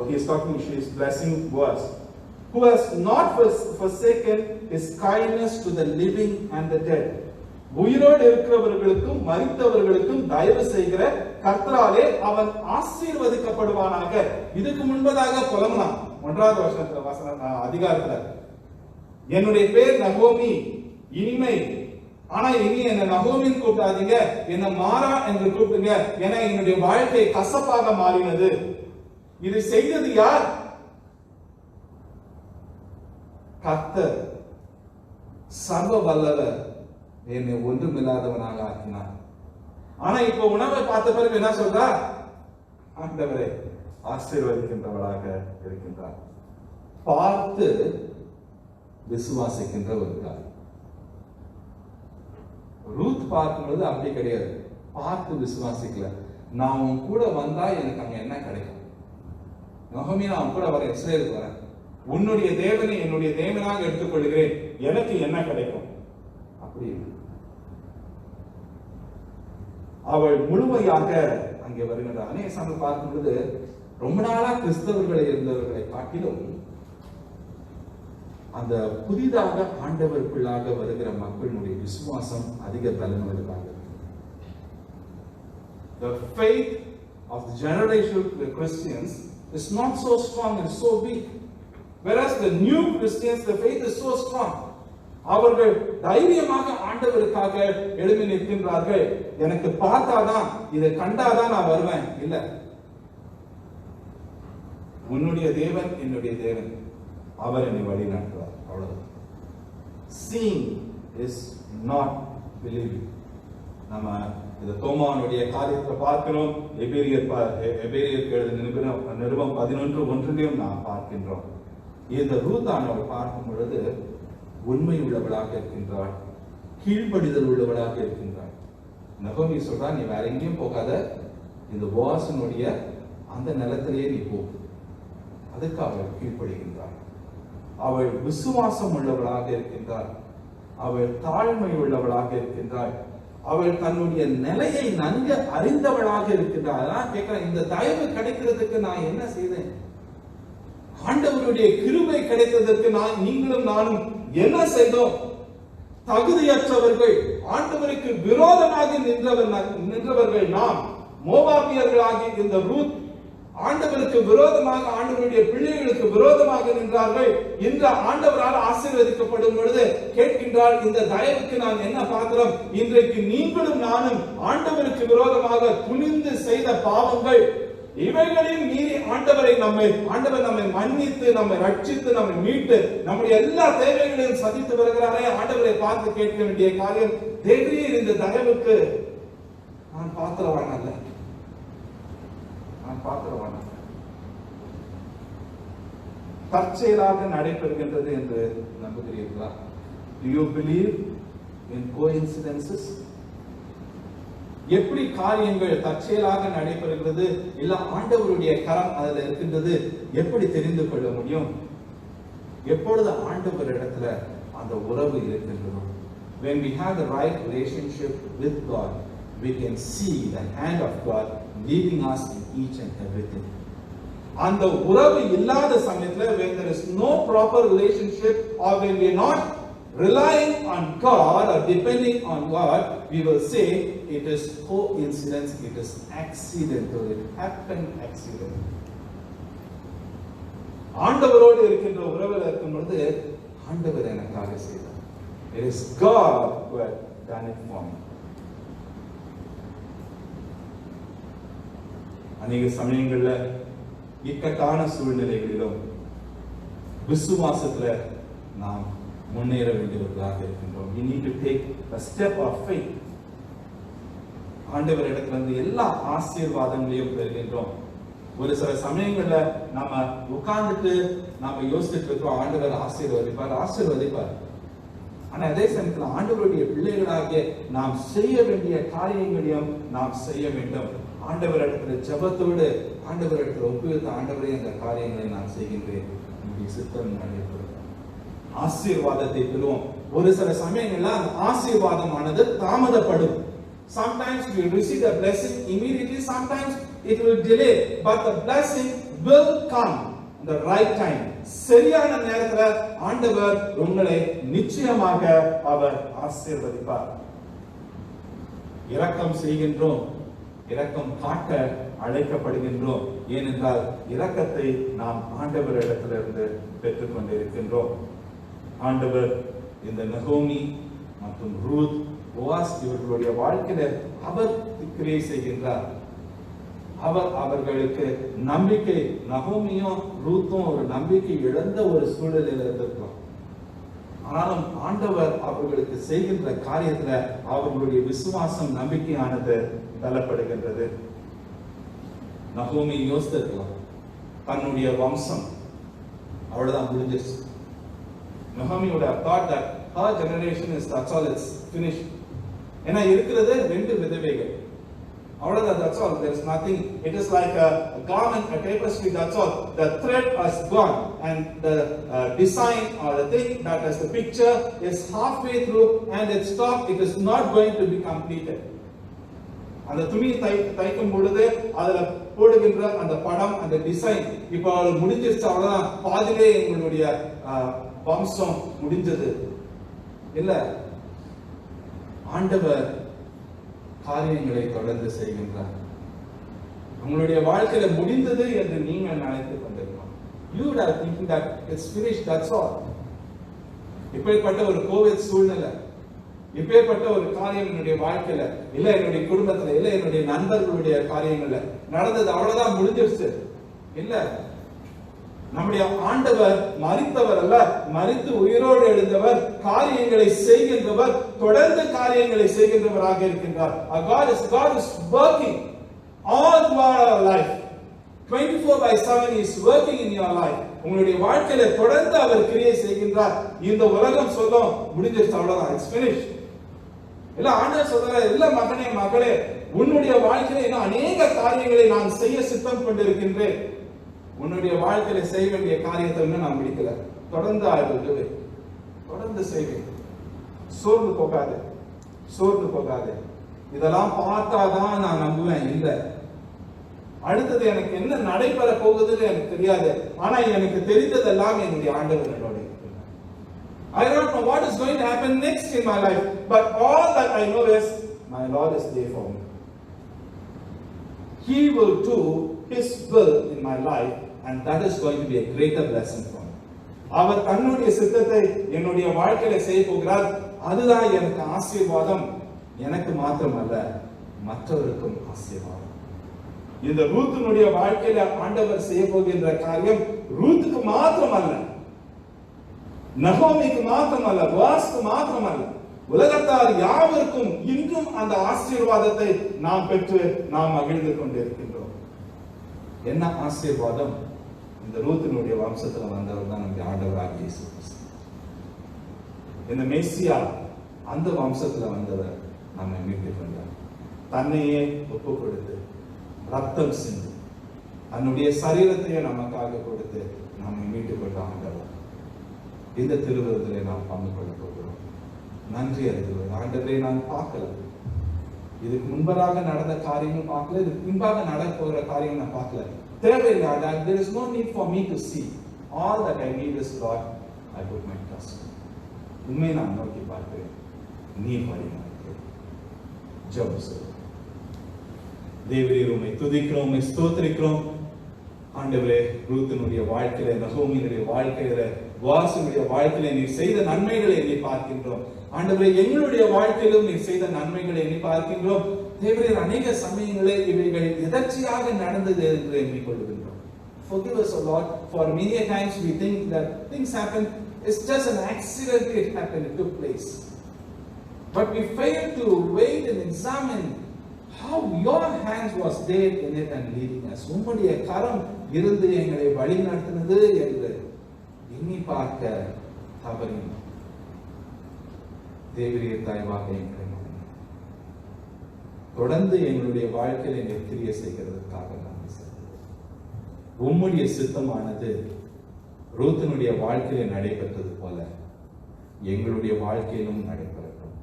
He is talking, she is blessing Boaz, who has not forsaken his kindness to the living and the dead. உயிரோடு இருக்கிறவர்களுக்கும் மரித்தவர்களுக்கும் தயவு செய்கிற கர்த்தராலே அவன் ஆசீர்வதிக்கப்படுவானாக. இதுக்கு முன்பதாக புலம்பலாம் 1வது வசனம் அதிகாரத்துல, என்னுடைய பேர் நகோமி, இனிமை, ஆனா இனி என்ன நகோமின்னு கூப்பிடாதீங்க, என்ன மாறா என்று கூப்பிடுங்க, ஏன்னா என்னுடைய வாழ்க்கை கசப்பாக மாறினது. இது செய்தது யார்? கர்த்தர் சர்வ வல்லவர் என்னை ஒன்றுமில்லாதவனாக ஆக்கினார். ஆனா இப்ப உணவை பார்த்த பிறகு என்ன சொல்றா? ஆண்டவரை ஆசீர்வதிக்கின்றவராக இருக்கின்றார். பார்த்து விசுவாசிக்கின்ற ஒரு காரியம். ரூத் பார்க்கும்போது அப்படி கிடையாது, பார்த்து விசுவாசிக்கல. நான் உன் கூட வந்தா எனக்கு அங்க என்ன கிடைக்கும்? நகோமி, நான் உன் கூட வரேன், இஸ்ரேலுக்கு வரேன், உன்னுடைய தேவனை என்னுடைய தேவனாக எடுத்துக்கொள்கிறேன், எனக்கு என்ன கிடைக்கும்? அப்படி அவள் முழுமையாக அங்கே வருகின்றார். அநேக சமயம் பார்க்கும்போது ரொம்ப நாளா கிறிஸ்தவர்களை இருந்தவர்களை காட்டிலும் அந்த புதிதாக ஆண்டவருக்குள்ளாக வருகிற மக்களுடைய விசுவாசம் அதிக பலனுள்ளதாக இருக்கு. The faith of the generational Christians is not so strong and so weak. Whereas the new Christians, the faith is so strong. அவர்கள் தைரியமாக ஆண்டவருக்காக எழும்பி நிற்கின்றார்கள். எனக்கு பார்த்தாதான், இதை கண்டாதான் நான் வருவேன். இல்ல, உன்னுடைய தேவன் என்னுடைய தேவன், அவர் என்னை வழி நடத்துவார். அவ்வளவுதான். Seeing is not believing. நம்ம இந்த தோமானுடைய காரியத்தை பார்க்கிறோம். எபேரியருக்கு எழுதின நிருபம் 11:1 நாம் பார்க்கின்றோம். இந்த ரூத்தானவள் பார்க்கும் பொழுது உண்மை உள்ளவளாக இருக்கின்றாள், கீழ்ப்படிதல் உள்ளவளாக இருக்கின்றாள். நகோமி சொல்றா, நீ வேற எங்கேயும் போகாத, இந்த போவாசனுடைய அந்த நிலத்திலேயே நீ போ. அதுக்கு அவள் கீழ்ப்படுகின்றாள். அவள் விசுவாசம் உள்ளவளாக இருக்கின்றாள். அவள் தாழ்மை உள்ளவளாக இருக்கின்றாள். அவள் தன்னுடைய நிலையை நன்கு அறிந்தவளாக இருக்கின்றாள். அதான் கேட்கிறேன், இந்த தயவு கிடைக்கிறதுக்கு நான் என்ன செய்தேன்? ஆண்டவருடைய கிருபை கிடைத்ததற்கு நீங்களும் நானும் என்ன செய்தோம்? தகுதியற்றவர்கள், ஆண்டவருக்கு விரோதமாக நின்றவர்கள் நாம். மோவாபியர்களாகி இந்த ரூத் ஆண்டவருக்கு விரோதமாக, ஆண்டவருடைய பிள்ளைகளுக்கு விரோதமாக நின்றார்கள். இந்த ஆண்டவரால் ஆசீர்வதிக்கப்படும் பொழுது கேட்கின்றால், இந்த தயவுக்கு நான் என்ன பாத்திரம்? இன்றைக்கு நீங்களும் நானும் ஆண்டவருக்கு விரோதமாக துணிந்து செய்த பாவங்கள், இவைகளையும் மீறி ஆண்டவர் நம்மை மன்னித்து, நம்மை ரட்சித்து, நம்மை மீட்டு, நம்முடைய எல்லா தேவைகளையும் சதித்து வருகிறாரே. ஆண்டவரை பார்த்து கேட்க வேண்டிய காரியம், தேவரீர் இந்த தயவுக்கு நான் பாத்திரவான் அல்ல, நான் பாத்திரவான் அல்ல. தற்செயலாக நடைபெறுகின்றது என்று நம்புகிறீர்களா? Do you believe in coincidences? எப்படி காரியங்கள் தற்செயலாக நடைபெறுகிறது, இல்ல ஆண்டவருடைய கரம் அதுல இருக்கின்றது, எப்படி தெரிந்து கொள்ள முடியும்? எப்பொழுது ஆண்டவர் இடத்துல அந்த உறவு இருக்கின்றதோ, when we have the right relationship with God, we can see the hand of God leading us in each and everything. அந்த உறவு இல்லாத சமயத்துல, when there is no proper relationship, or when we are not relying on God or depending on God, we will say it is coincidence, it is accidental, it happened accidentally. ஆண்டவரோடு இருக்கின்ற உறவில் இருக்கும் பொழுது ஆண்டவர் எனக்காக செய்தார். It is God who had done it for me. அநேக சமயங்கள்ல இக்கட்டான சூழ்நிலைகளிலும் விசுவாசத்துல நாம் முன்னேற வேண்டியவர்களாக இருக்கின்றோம். We need to take a step of faith. ஆண்டவர் இடத்துல எல்லா ஆசீர்வாதங்களையும் பெறுகின்றோம். ஒரு சில சமயங்கள்ல நாம உட்கார்ந்துட்டு நாம யோசிச்சுட்டு இருக்கோம், ஆண்டவர் ஆசீர்வதிப்பார். ஆனா அதே சமயத்துல ஆண்டவருடைய பிள்ளைகளாகிய நாம் செய்ய வேண்டிய காரியங்களையும் நாம் செய்ய வேண்டும். ஆண்டவர் இடத்துல ஜெபத்தோடு ஆண்டவர் இடத்துல ஒப்புவித்த, ஆண்டவரே இந்த காரியங்களை நான் செய்கின்றேன், உங்களுடைய சித்தம் நடைபெறும், ஆசீர்வாதத்தை பெறுவோம். ஒரு சில சமயங்கள்ல அந்த ஆசீர்வாதமானது தாமதப்படும். Sometimes we receive the blessing immediately, sometimes it will delay, but the blessing will come in the right time. சரியான நேரத்துல ஆண்டவர் உங்களை நிச்சயமாக அவர் ஆசீர்வதிப்பார். இரக்கம் செய்கின்றோம், இரக்கம் காட்ட அழைக்கப்படுகின்றோம். ஏனென்றால் இரக்கத்தை நாம் ஆண்டவரிடத்திலிருந்து பெற்றுக் கொண்டிருக்கின்றோம். ஆண்டவர் இந்த நகோமி மற்றும் ரூத், போவாஸ் இவர்களுடைய வாழ்க்கையில அவர் கிரியை செய்கின்றார். அவர்களுக்கு நம்பிக்கை, நகோமியும் ரூத்தும் ஒரு நம்பிக்கை இழந்த ஒரு சூழலில் இருந்திருக்கலாம். ஆனாலும் ஆண்டவர் அவர்களுக்கு செய்கின்ற காரியத்துல அவர்களுடைய விசுவாசம், நம்பிக்கையானது தள்ளப்படுகின்றது. நகோமி யோசித்திருக்கலாம், தன்னுடைய வம்சம் அவ்வளவுதான் முடிஞ்சிருச்சு. Naomi would have thought that her generation is, that's all, it's finished. ஏன்னா இருக்கிறது 2 விதவைகள், அவ்வளவுதான், that's all, there is nothing. It is like a garment, a tapestry, that's all. The thread has gone and the design or the thing that is the picture is halfway through and it stopped. It is not going to be completed. அந்த துணி தைக்கும் பொழுது அதுல போடுகின்ற அந்த படம், அந்த design இப்போ முடிஞ்சிருச்சு, அவ்வளவுதான், பாதிலே எங்களுடைய வம்சம் முடிஞ்சது. இல்ல, ஆண்டவர் காரியங்களை தொடர்ந்து செய்கின்றார். உங்களுடைய வாழ்க்கையில முடிந்தது என்று நீங்கள் நினைத்துக் கொண்டிருக்கலாம். You would have thinking that it's finished, that's all. இப்பேற்பட்ட ஒரு கோவிட் சூழ்நிலை, இப்பேற்பட்ட ஒரு காரியம் என்னுடைய வாழ்க்கையில இல்ல, என்னுடைய குடும்பத்துல இல்ல, என்னுடைய நண்பர்களுடைய காரியங்கள்ல நடந்தது, அவ்வளவுதான், முடிஞ்சிருச்சு. இல்ல, நம்முடைய ஆண்டவர் மரித்தவர் அல்ல, மரித்து உயிரோடு எழுந்தவர், காரியங்களை செய்கின்றவர், தொடர்ந்து காரியங்களை செய்கின்றவராக இருக்கின்றார். God is working all throughout our life. 24/7 is working in your life. உங்களுடைய வாழ்க்கையில தொடர்ந்து அவர் கிரியை செய்கின்றார். இந்த உலகம் சொல்லும் முடிஞ்சிருச்சு, அவ்வளவுதான், இட்ஸ் finished. இல்ல, ஆண்டவர் சொல்றார், இல்ல மகனே மகளே, உன்னுடைய வாழ்க்கையில இன்னும் அநேக காரியங்களை நான் செய்ய சித்தம் கொண்டிருக்கின்றேன். உன்னுடைய வாழ்க்கையில செய்ய வேண்டிய காரியத்தை இன்னும் நான் முடிக்கல, தொடர்ந்து ஆய்வுவேன், தொடர்ந்து செய்வேன். சோர்ந்து போகாது, சோர்ந்து போகாது. இதெல்லாம் பார்த்தாதான் நான் நம்புவேன், இல்ல, அடுத்தது எனக்கு என்ன நடைபெற போகுதுன்னு எனக்கு தெரியாது, ஆனா எனக்கு தெரிந்ததெல்லாம் என்னுடைய ஆண்டவர் என்னோட. I don't know what is going to happen next in my life, but all that I know is my Lord is there for me. He will do His will in my life, and that is going to be a greater blessing for me. அவர் தன்னுடைய சித்தத்தை என்னுடைய வாழ்க்கையில செய்ய போகிறார். அதுதான் எனக்கு ஆசீர்வாதம், எனக்கு மாத்திரமல்ல, மற்றவருக்கும் ஆசீர்வாதம். இந்த ரூத்தினுடைய வாழ்க்கையில ஆண்டவர் செய்ய போகின்ற காரியம் ரூத்துக்கு மாத்திரமல்ல, நகோமிக்கு மாத்திரமல்ல, போஆஸ்க்கு மாத்திரமல்ல, உலகத்தார் யாவருக்கும் இன்றும் அந்த ஆசீர்வாதத்தை நாம் பெற்று நாம் மகிழ்ந்து கொண்டிருக்கின்றோம். என்ன ஆசீர்வாதம்? இந்த ரூத்தினுடைய வம்சத்துல வந்தவர் தான் நம்முடைய ஆண்டவராகிய இயேசு கிறிஸ்து. இந்த மெஸ்ஸியா அந்த வம்சத்துல வந்தவர் நம்மை மீட்டுக் கொண்டார். தன்னையே ஒப்பு கொடுத்து ரத்தம் சிந்து தன்னுடைய சரீரத்தையே நமக்காக கொடுத்து நம்மை மீட்டுக் கொண்ட ஆண்டவர். இந்த திருவிருந்திலே நாம் பங்கு கொள்ள போகிறோம். நன்றி அறிகிறோம். ஆண்டவரை நான் பார்க்கல, இதுக்கு முன்பதாக நடந்த காரியங்கள் பார்க்கல, இதுக்கு பின்பாக நடக்கிற காரியம் நான் பார்க்கல. தேவையில்லை. There is no need for me to see. All that I need is Lord, I put my trust. உண்மை நான் நோக்கி பார்க்கிறேன், நீர் வழி நடக்கிறேன். ஜெபம் செய்வோம். தேவரே, உம்மை துதிக்கிறோம், உம்மை ஸ்தோத்திரிக்கிறோம். ஆண்டவரே, ரூத்தினுடைய வாழ்க்கையில, நகோமியினுடைய வாழ்க்கையில, போஆசுடைய வாழ்க்கையில நீர் செய்த நன்மைகளை எண்ணி பார்க்கின்றோம். ஆண்டவரே, எங்களுடைய வாழ்க்கையிலும் நீர் செய்த நன்மைகளை எண்ணி பார்க்கின்றோம். தேவரே, அநேக சமயங்களில் இவைகள் எதர்ச்சியாக நடந்தது என்று எண்ணிக்கொள்கின்றோம். Forgive us, O Lord, for many times we think that things happen, it's just an accident, it happened, it took place. But we fail to wait and examine how your hands was there in it and leading us. உம்முடைய கரம் இருந்து எங்களை வழி நடத்தினது என்று எண்ணி பார்க்க தவறினோம். தேவரே, தயவாக எங்களை தொடர்ந்து எங்களுடைய வாழ்க்கையில் எங்களை கிரியை செய்கிறதுக்காக நன்றி செலுத்துகிறோம். உம்முடைய சித்தமானது ரூத்தினுடைய வாழ்க்கையில நடைபெற்றது போல எங்களுடைய வாழ்க்கையிலும் நடைபெறட்டும்.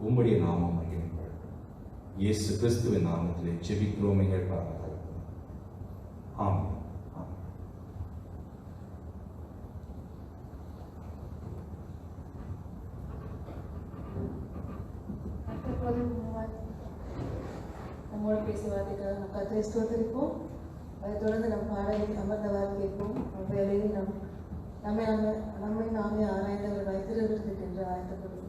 உம்முடைய நாமம் மகிமைப்படட்டும். இயேசு கிறிஸ்துவின் நாமத்திலே ஜெபிக்கிறோம் எங்கள் பரமபிதாவே. ஆமென். நம்மோடு பேசுவதற்காக நம் கர்த்தரை ஸ்தோத்திரிப்போம். அதைத் தொடர்ந்து நம் பாடலை அமர்ந்தவாறு கேட்போம். வேளையில் நம்மை நாமே ஆராய்ந்தவர்களாய் திருவிருந்துக்கென்று ஆயத்தப்படுவோம்.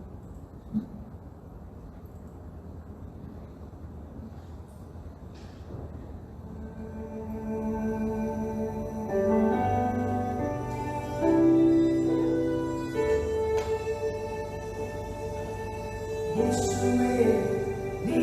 Yeshuwe, ni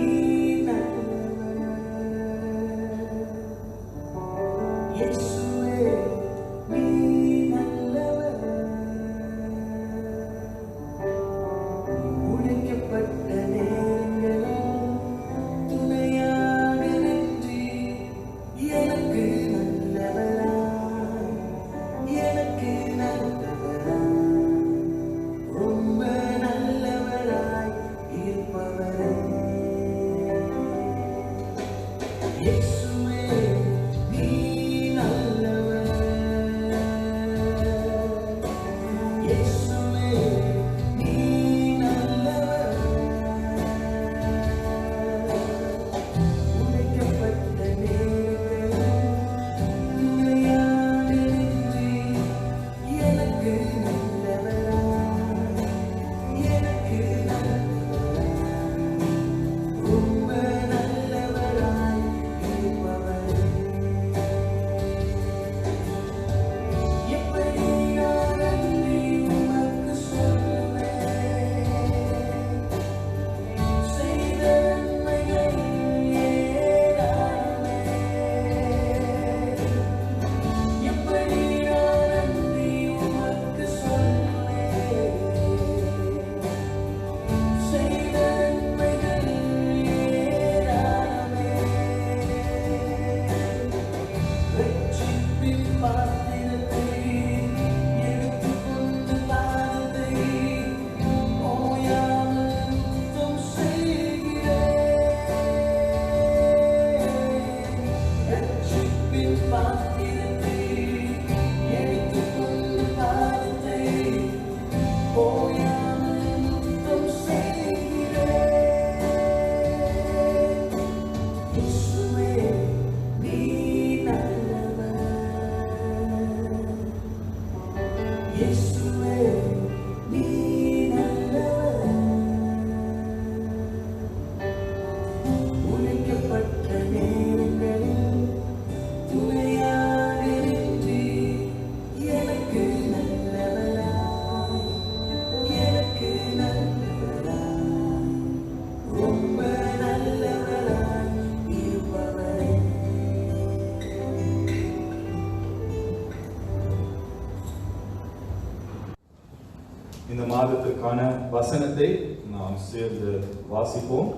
அதற்கான வசனத்தை நாம் சேர்ந்து வாசிப்போம்.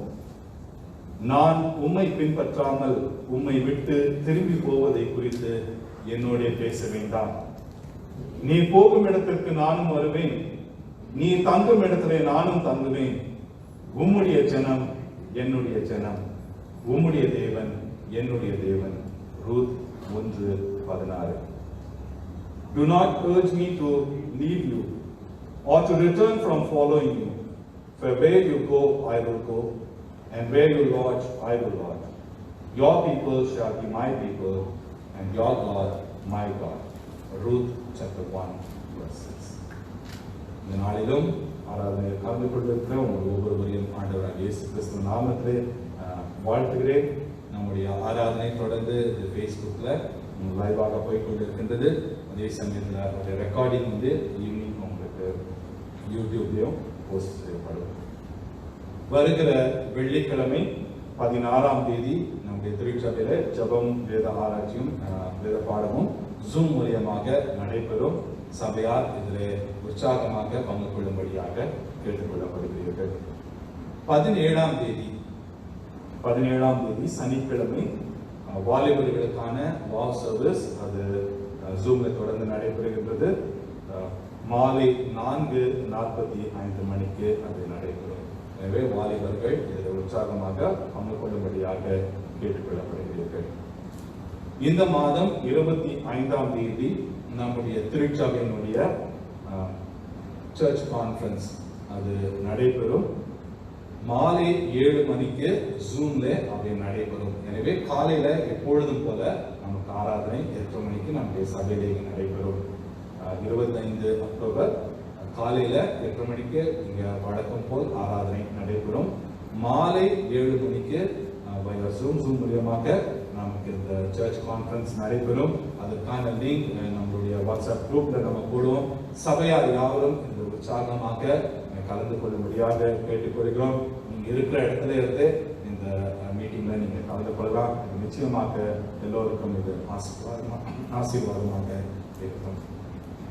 நான் உம்மை பின்பற்றாமல் உம்மை விட்டு திரும்பி போவதை குறித்து என்னோட பேச வேண்டாம். நீ போகும் இடத்திற்கு நானும் வருவேன், நீ தங்கும் இடத்திலே நானும் தங்குவேன். உம்முடைய ஜனம் என்னுடைய ஜனம், உம்முடைய தேவன் என்னுடைய தேவன். Ruth 1:16. Do not urge me to leave you or to return from following you. For where you go, I will go, and where you lodge, I will lodge. Your people shall be my people, and your God my God. Ruth chapter 1:6. இந்த நாளிலும் ஆராதனையில் கலந்து கொண்டிருக்கிற உங்கள் ஒவ்வொருவரையும் ஆண்டவராகிய இயேசு கிறிஸ்து நாமத்திலே வாழ்த்துகிறேன். நம்முடைய ஆராதனை தொடர்ந்து ஃபேஸ்புக்ல லைவாக போய்கொண்டிருக்கின்றது. அதே சமயத்தில் அதோடைய ரெக்கார்டிங் ஈவினிங் உங்களுக்கு யூடியூப்லையும் போஸ்ட் செய்யப்படும். வருகிற வெள்ளிக்கிழமை 16ஆம் தேதி நம்முடைய திருச்சபையில ஜபம், வேத ஆராய்ச்சியும் வேத பாடமும் ஜூம் மூலியமாக நடைபெறும். சபையார் இதில் உற்சாகமாக பங்கு கொள்ளும்படியாக கேட்டுக்கொள்ளப்படுகிறீர்கள். 17ஆம் தேதி சனிக்கிழமை வாலிபர்களுக்கான வாவ் சர்வீஸ் அது ஜூம்ல தொடர்ந்து நடைபெறுகின்றது. மாலை 4:45 மணிக்கு அது நடைபெறும். எனவே வாலிபர்கள் இதில் உற்சாகமாக பங்கு கொள்ளும்படியாக கேட்டுக்கொள்ளப்படுகிறீர்கள். இந்த மாதம் 25ஆம் தேதி நம்முடைய திருச்சபையினுடைய சர்ச் கான்ஃபரன்ஸ் அது நடைபெறும். மாலை 7 மணிக்கு ஜூம்ல அது நடைபெறும். எனவே காலையில எப்பொழுதும் போல நமக்கு ஆராதனை 8 மணிக்கு நம்முடைய சபையிலேயே நடைபெறும். 25 அக்டோபர் காலையில 8 மணிக்கு இங்க வழக்கம் போல் ஆராதனை நடைபெறும். மாலை 7 மணிக்கு ஜூம் மூலியமாக நமக்கு இந்த சர்ச் கான்ஃபரன்ஸ் நடைபெறும். அதற்கான லிங்க் நம்மளுடைய வாட்ஸ்அப் குரூப்ல நம்ம போடுவோம். சபையார் யாவரும் இந்த உற்சாகமாக கலந்து கொள்ளும்படியாக கேட்டுக்கொள்கிறோம். நீங்க இருக்கிற இடத்துல இருந்து இந்த மீட்டிங்ல நீங்க கலந்து கொள்ளலாம். நிச்சயமாக எல்லோருக்கும் இது ஆசீர்வாதமாக இருக்கும்.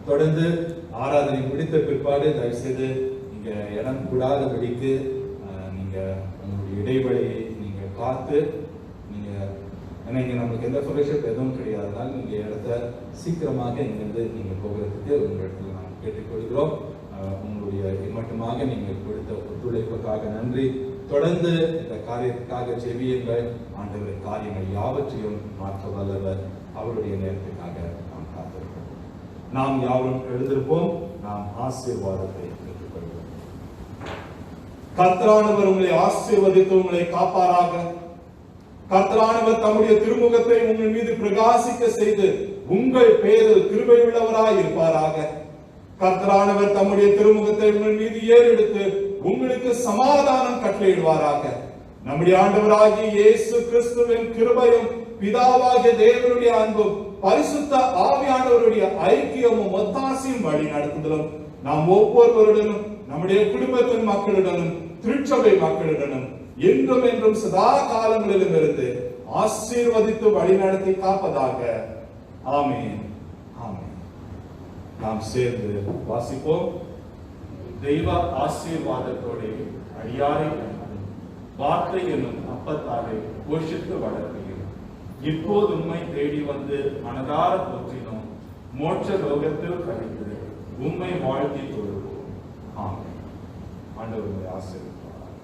தொடர்ந்து ஆராதனை முடித்த பிற்பாடு தயவு செய்து நீங்க இடம் கூடாதபடிக்கு நீங்க உங்களுடைய இடைவெளியை நீங்க காத்து நீங்க இங்க நமக்கு எந்த ஃபெலோஷிப் எதுவும் கிடையாதனால நீங்க இடத்த சீக்கிரமாக இங்கிருந்து நீங்க போகிறதுக்கு உங்க இடத்துல நாம் கேட்டுக்கொள்கிறோம். உங்களுடைய மட்டுமாக நீங்கள் கொடுத்த ஒத்துழைப்புக்காக நன்றி. தொடர்ந்து இந்த காரியத்துக்காக செவியுங்கள். ஆண்டவருடைய காரியங்கள் யாவற்றையும் மாற்ற வல்லவர். அவருடைய நேரத்துக்காக நாம் காத்திருக்கிறோம். நாம் யாவரும் எழுந்திருப்போம். நாம் ஆசீர்வாதத்தை பெற்றுக்கொள்கிறோம். கர்த்தரானவர் உங்களை ஆசீர்வதித்து உங்களை காப்பாராக. கர்த்தரானவர் தம்முடைய திருமுகத்தை உங்கள் மீது பிரகாசிக்க செய்து உங்கள் பேரில் கிருபை உள்ளவராய் இருப்பாராக. கர்த்தரானவர் தம்முடைய திருமுகத்தை உங்கள் மீது ஏறெடுத்து உங்களுக்கு சமாதானம் கட்டளையிடுவாராக. நம்முடைய ஆண்டவராகிய இயேசு கிறிஸ்துவின் கிருபையும் பிதாவாகிய தேவனுடைய அன்பும் பரிசுத்த ஆவியானவருடைய ஐக்கியமும் ஒத்தாசையும் வழி நடத்துதலும் நாம் ஒவ்வொருவருடனும் நம்முடைய குடும்பத்தின் மக்களுடனும் திருச்சபை மக்களுடனும் என்றும் என்றும் சதா காலங்களிலும் இருந்து ஆசீர்வதித்து வழிநடத்தி காப்பதாக. ஆமென். ஆமென். நாம் சேர்ந்து வாசிப்போம். தெய்வ ஆசீர்வாதத்தோட அடியாரை வார்த்தை என்னும் அப்பத்தாரை போஷித்து வளர்க்கிறோம். இப்போது உண்மை தேடி வந்து மனதார போற்றினோம். மோட்ச லோகத்தில் கழித்து உண்மை வாழ்த்தி தொழுவோம். ஆமென். ஆண்டவர் ஆசீர்வதிப்பார்.